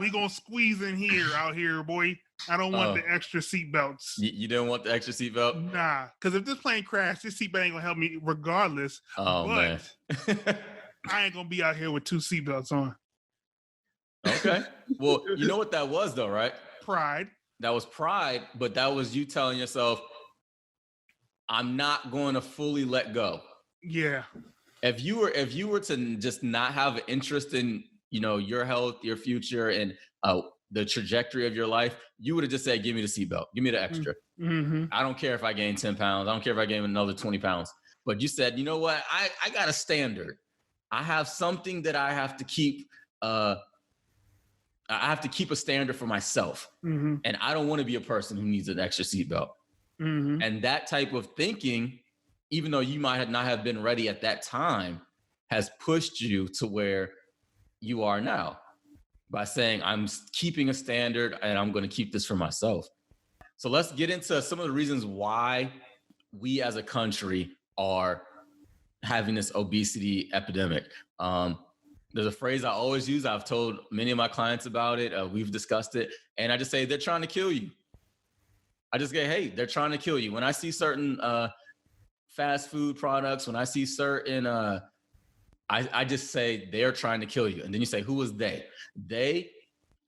We gonna squeeze in here, out here, boy. I don't want the extra seatbelts. You didn't want the extra seatbelt? Nah, because if this plane crashed, this seatbelt ain't gonna help me regardless. Man. I ain't gonna be out here with 2 seatbelts on. Okay. Well, you know what that was, though, right? Pride. That was pride, but that was you telling yourself, I'm not going to fully let go. Yeah. If you were to just not have an interest in, your health, your future, and the trajectory of your life, you would have just said, give me the seatbelt, give me the extra. Mm-hmm. I don't care if I gain 10 pounds. I don't care if I gain another 20 pounds. But you said, you know what? I got a standard. I have something that I have to keep. I have to keep a standard for myself. Mm-hmm. And I don't want to be a person who needs an extra seatbelt. Mm-hmm. And that type of thinking, even though you might not have been ready at that time, has pushed you to where you are now, by saying, I'm keeping a standard and I'm going to keep this for myself. So let's get into some of the reasons why we as a country are having this obesity epidemic. There's a phrase I always use. I've told many of my clients about it. We've discussed it. And I just say, they're trying to kill you. I just say, hey, they're trying to kill you. When I see certain fast food products, when I see certain, I just say, they're trying to kill you. And then you say, who is they? They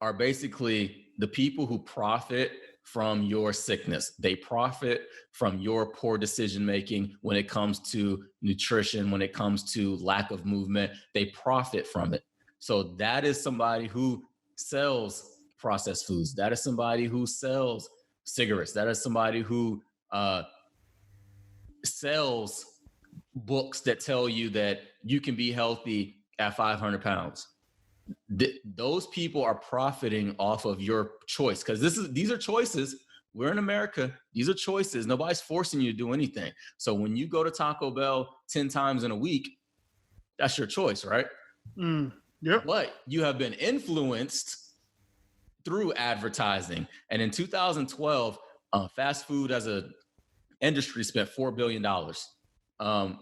are basically the people who profit from your sickness. They profit from your poor decision making when it comes to nutrition, when it comes to lack of movement. They profit from it. So that is somebody who sells processed foods. That is somebody who sells cigarettes. That is somebody who sells books that tell you that you can be healthy at 500 pounds. Those people are profiting off of your choice, because these are choices. We're in America. These are choices. Nobody's forcing you to do anything. So when you go to Taco Bell 10 times in a week, that's your choice, right? Yep. But you have been influenced through advertising. And in 2012, fast food as an industry spent $4 billion.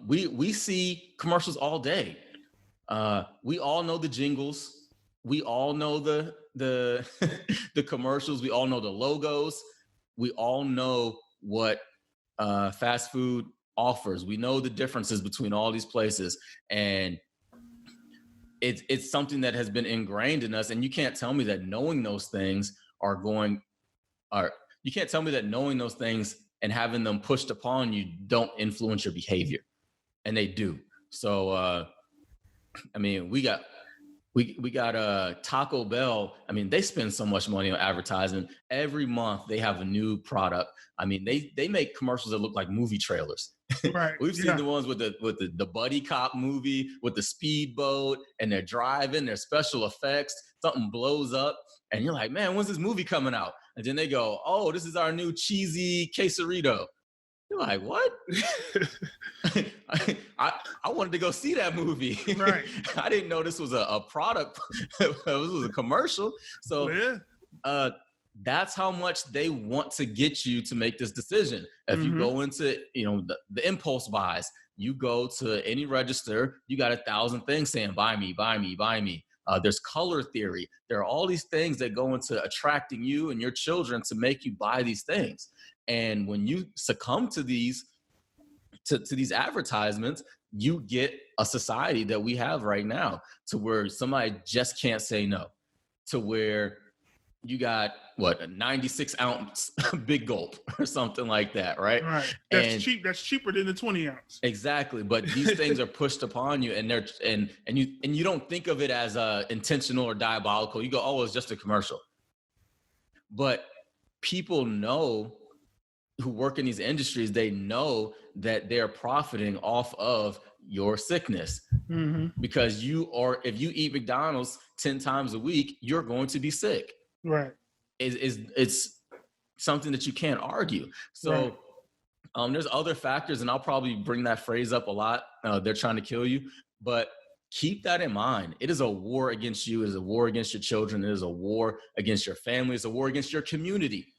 We see commercials all day. We all know the jingles. We all know the the commercials. We all know the logos. We all know what fast food offers. We know the differences between all these places, and it's something that has been ingrained in us. And you can't tell me that knowing those things you can't tell me that knowing those things and having them pushed upon you don't influence your behavior, and they do. So I mean, we got Taco Bell. I mean, they spend so much money on advertising. Every month they have a new product. I mean, they make commercials that look like movie trailers. Right. We've seen the ones with the buddy cop movie with the speedboat, and they're driving, their special effects, something blows up, and you're like, man, when's this movie coming out? And then they go, oh, this is our new cheesy quesarito. You're like, what? I wanted to go see that movie. Right. I didn't know this was a product. This was a commercial. So that's how much they want to get you to make this decision. If you go into, the impulse buys, you go to any register, you got 1,000 things saying, buy me, buy me, buy me. There's color theory. There are all these things that go into attracting you and your children to make you buy these things. And when you succumb to these advertisements, you get a society that we have right now, to where somebody just can't say no, to where you got a 96 ounce big gulp or something like that, right? Right. That's cheap. That's cheaper than the 20 ounce. Exactly. But these things are pushed upon you, and you don't think of it as intentional or diabolical. You go, oh, it's just a commercial. But people know, who work in these industries, they know that they're profiting off of your sickness, because if you eat McDonald's 10 times a week, you're going to be sick. Right. It's something that you can't argue. So there's other factors, and I'll probably bring that phrase up a lot. They're trying to kill you, but keep that in mind. It is a war against you. It is a war against your children. It is a war against your family. It's a war against your community,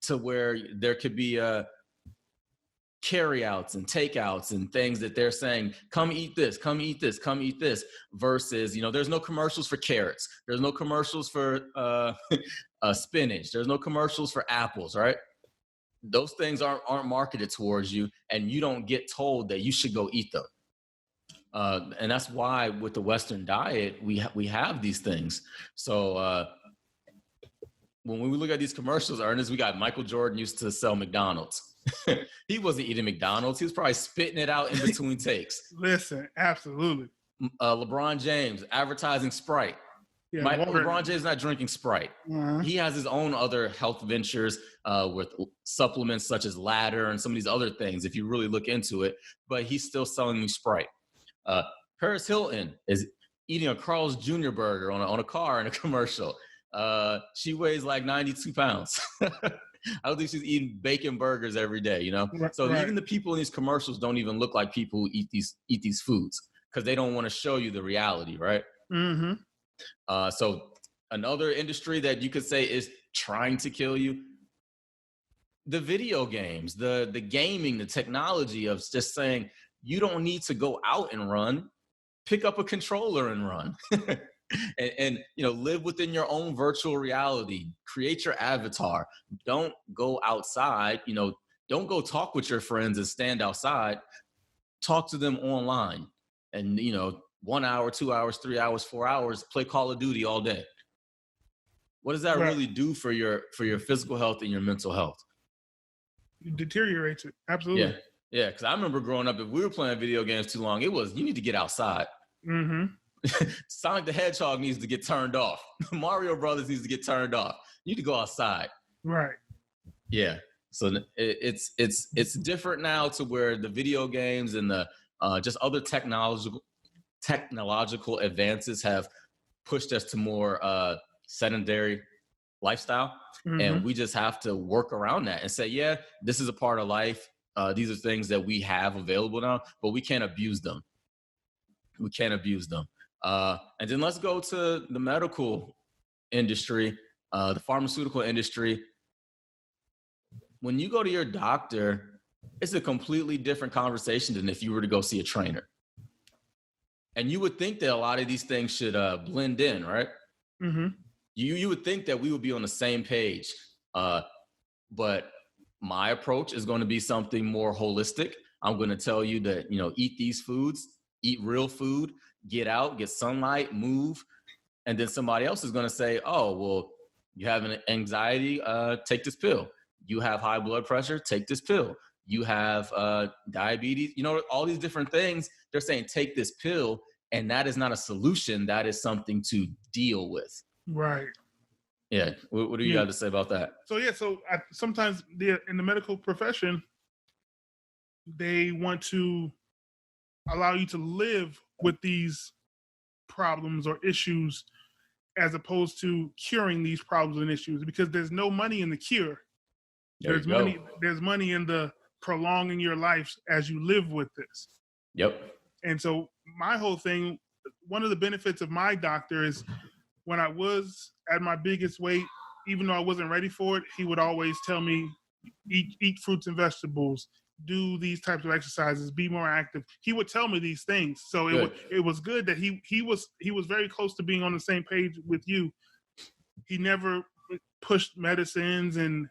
to where there could be carryouts and takeouts and things that they're saying, come eat this, come eat this, come eat this, versus, there's no commercials for carrots. There's no commercials for spinach. There's no commercials for apples, right? Those things aren't marketed towards you, and you don't get told that you should go eat them. And that's why with the Western diet, we have these things. So when we look at these commercials, Ernest, we got Michael Jordan used to sell McDonald's. He wasn't eating McDonald's. He was probably spitting it out in between takes. Listen, absolutely. LeBron James advertising Sprite. Yeah, LeBron James is not drinking Sprite. He has his own other health ventures with supplements such as Ladder and some of these other things, if you really look into it. But he's still selling me Sprite. Paris Hilton is eating a Carl's Jr. burger on a car in a commercial. She weighs like 92 pounds. I don't think she's eating bacon burgers every day, So even the people in these commercials don't even look like people who eat these foods, because they don't want to show you the reality, right? So another industry that you could say is trying to kill you, the video games, the gaming, the technology of just saying, you don't need to go out and run, pick up a controller and run. and live within your own virtual reality, create your avatar. Don't go outside, don't go talk with your friends and stand outside. Talk to them online, and 1 hour, 2 hours, 3 hours, 4 hours, play Call of Duty all day. What does that Right. really do for your physical health and your mental health? It deteriorates it. Absolutely. Yeah, because I remember growing up, if we were playing video games too long, it was, you need to get outside. Mm-hmm. Sonic the Hedgehog needs to get turned off. Mario Brothers needs to get turned off. You need to go outside. Right. Yeah. So it's different now to where the video games and the just other technological advances have pushed us to more sedentary lifestyle. Mm-hmm. And we just have to work around that and say, yeah, this is a part of life. These are things that we have available now, but we can't abuse them. We can't abuse them. And then let's go to the medical industry, the pharmaceutical industry. When you go to your doctor, it's a completely different conversation than if you were to go see a trainer. And you would think that a lot of these things should blend in, right? Mm-hmm. You would think that we would be on the same page. But my approach is going to be something more holistic. I'm going to tell you that, eat these foods, eat real food, get out, get sunlight, move. And then somebody else is going to say, oh, well, you have an anxiety, take this pill. You have high blood pressure, take this pill. You have diabetes, all these different things. They're saying, take this pill. And that is not a solution. That is something to deal with. Right. Yeah. What do you got to say about that? So sometimes in the medical profession, they want to allow you to live with these problems or issues as opposed to curing these problems and issues, because there's no money in the cure. There's money in the prolonging your life as you live with this. Yep. And so my whole thing, one of the benefits of my doctor is when I was at my biggest weight, even though I wasn't ready for it, he would always tell me, eat fruits and vegetables, do these types of exercises, be more active. He would tell me these things. So it was good that he was very close to being on the same page with you. He never pushed medicines and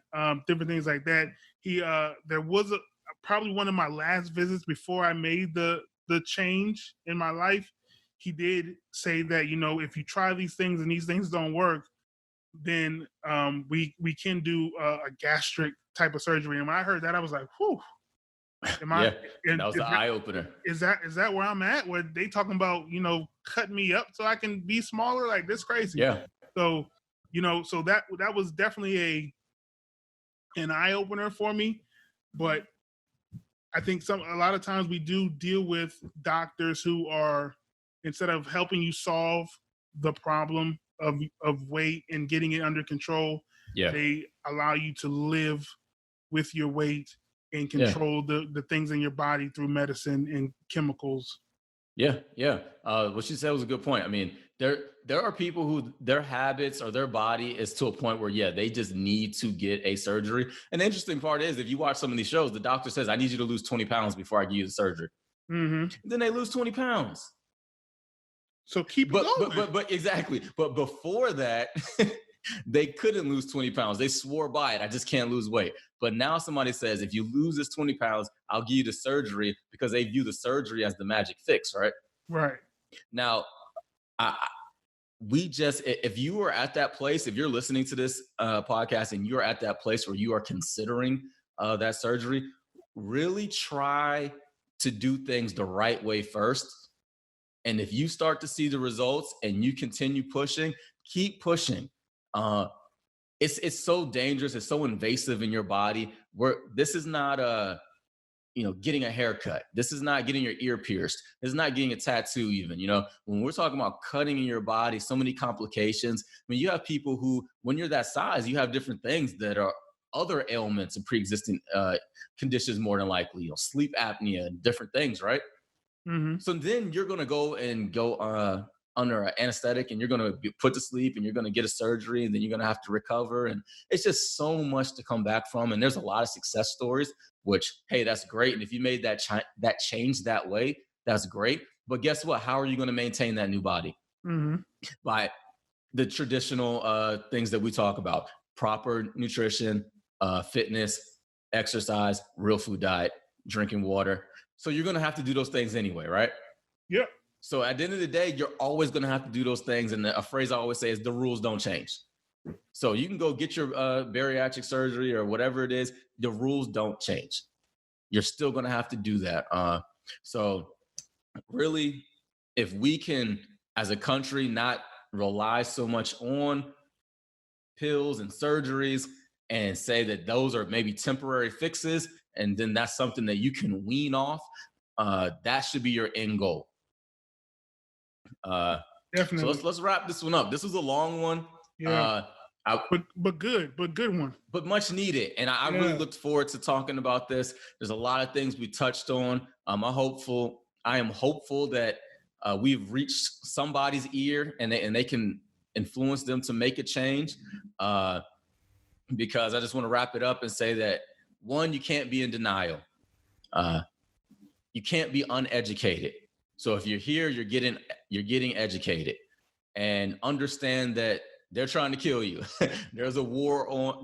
different things like that. There was probably one of my last visits before I made the change in my life. He did say that, if you try these things and these things don't work, then we can do a gastric type of surgery. And when I heard that, I was like, whew. That was the eye opener. Is that where I'm at? Where they talking about, cutting me up so I can be smaller? Like, this crazy. Yeah. So, so that was definitely an eye opener for me. But I think a lot of times we do deal with doctors who are, instead of helping you solve the problem of weight and getting it under control, they allow you to live with your weight and control the things in your body through medicine and chemicals. Yeah. What she said was a good point. I mean, there are people who their habits or their body is to a point where, they just need to get a surgery. And the interesting part is, if you watch some of these shows, the doctor says, I need you to lose 20 pounds before I give you the surgery. Mm-hmm. Then they lose 20 pounds. So keep going. But exactly. But before that, they couldn't lose 20 pounds. They swore by it. I just can't lose weight. But now somebody says, if you lose this 20 pounds, I'll give you the surgery, because they view the surgery as the magic fix, right? Right. Now, if you are at that place, if you're listening to this podcast and you're at that place where you are considering that surgery, really try to do things the right way first. And if you start to see the results and you continue pushing, keep pushing. It's so dangerous. It's so invasive in your body. This is not getting a haircut. This is not getting your ear pierced. This is not getting a tattoo even. When we're talking about cutting in your body, so many complications. I mean, you have people who, when you're that size, you have different things that are other ailments and pre-existing conditions, more than likely, sleep apnea and different things, right? Mm-hmm. So then you're going to go under an anesthetic, and you're going to be put to sleep, and you're going to get a surgery, and then you're going to have to recover. And it's just so much to come back from. And there's a lot of success stories, which, hey, that's great. And if you made that change that way, that's great. But guess what? How are you going to maintain that new body? Mm-hmm. By the traditional things that we talk about: proper nutrition, fitness, exercise, real food diet, drinking water. So you're going to have to do those things anyway, right? Yep. So at the end of the day, you're always going to have to do those things. And a phrase I always say is, the rules don't change. So you can go get your bariatric surgery or whatever it is. The rules don't change. You're still going to have to do that. So really, if we can, as a country, not rely so much on pills and surgeries and say that those are maybe temporary fixes, and then that's something that you can wean off, that should be your end goal. Definitely. So let's wrap this one up. This was a long one. Yeah. But good one. But much needed. And I really looked forward to talking about this. There's a lot of things we touched on. I am hopeful that we've reached somebody's ear and they can influence them to make a change. Because I just want to wrap it up and say that, one, you can't be in denial. You can't be uneducated. So if you're here, you're getting educated, and understand that they're trying to kill you. There's a war on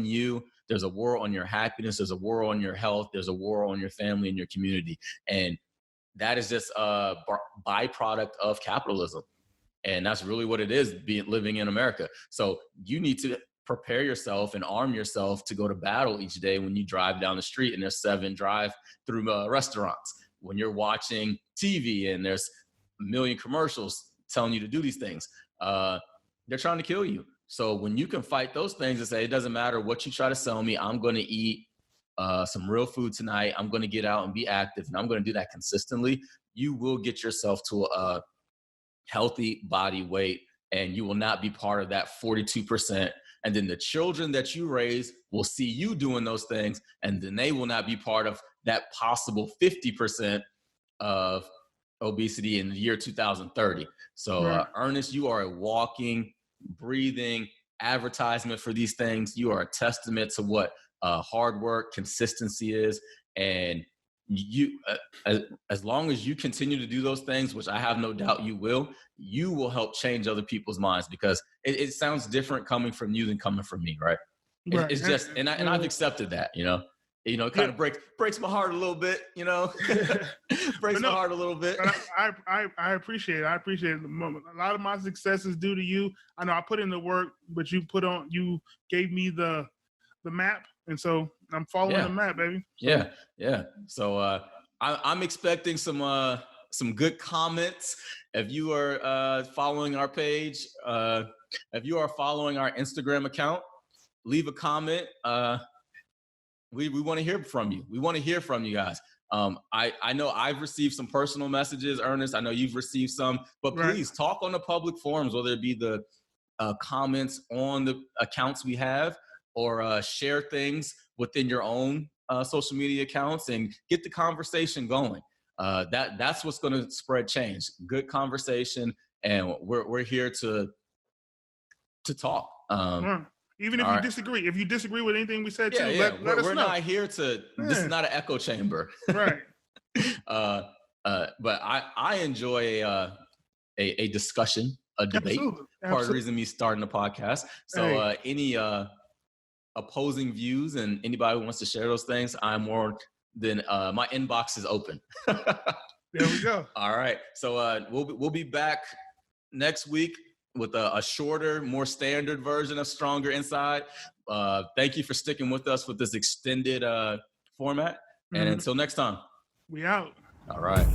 you. There's a war on your happiness. There's a war on your health. There's a war on your family and your community. And that is just a byproduct of capitalism. And that's really what it is, living in America. So you need to prepare yourself and arm yourself to go to battle each day when you drive down the street and there's 7 drive-through restaurants. When you're watching TV and there's a million commercials telling you to do these things, they're trying to kill you. So when you can fight those things and say, it doesn't matter what you try to sell me, I'm going to eat some real food tonight. I'm going to get out and be active, and I'm going to do that consistently. You will get yourself to a healthy body weight, and you will not be part of that 42%. And then the children that you raise will see you doing those things, and then they will not be part of that possible 50% of obesity in the year 2030. So Ernest, you are a walking, breathing advertisement for these things. You are a testament to what hard work, consistency is. And you, as long as you continue to do those things, which I have no doubt you will help change other people's minds, because it sounds different coming from you than coming from me, right? It's just, and I've accepted that, it kind of breaks my heart a little bit, breaks my heart a little bit. I appreciate it. I appreciate it. A lot of my success is due to you. I know I put in the work, but you gave me the map. And so I'm following the map, baby. So. Yeah. So I'm expecting some good comments. If you are following our page, if you are following our Instagram account, leave a comment. We want to hear from you. We want to hear from you guys. I know I've received some personal messages, Ernest. I know you've received some, but please talk on the public forums, whether it be the comments on the accounts we have, or share things within your own social media accounts and get the conversation going. That's what's going to spread change. Good conversation, and we're here to talk. Even if you disagree, if you disagree with anything we said, let us know. We're not here to. This is not an echo chamber, right? But I enjoy a discussion, a debate. Absolutely. Part of the reason me starting the podcast. So any opposing views and anybody who wants to share those things, I'm more than my inbox is open. There we go. All right. So we'll be back next week with a shorter, more standard version of Stronger Inside. Thank you for sticking with us with this extended format. And until next time. We out. All right.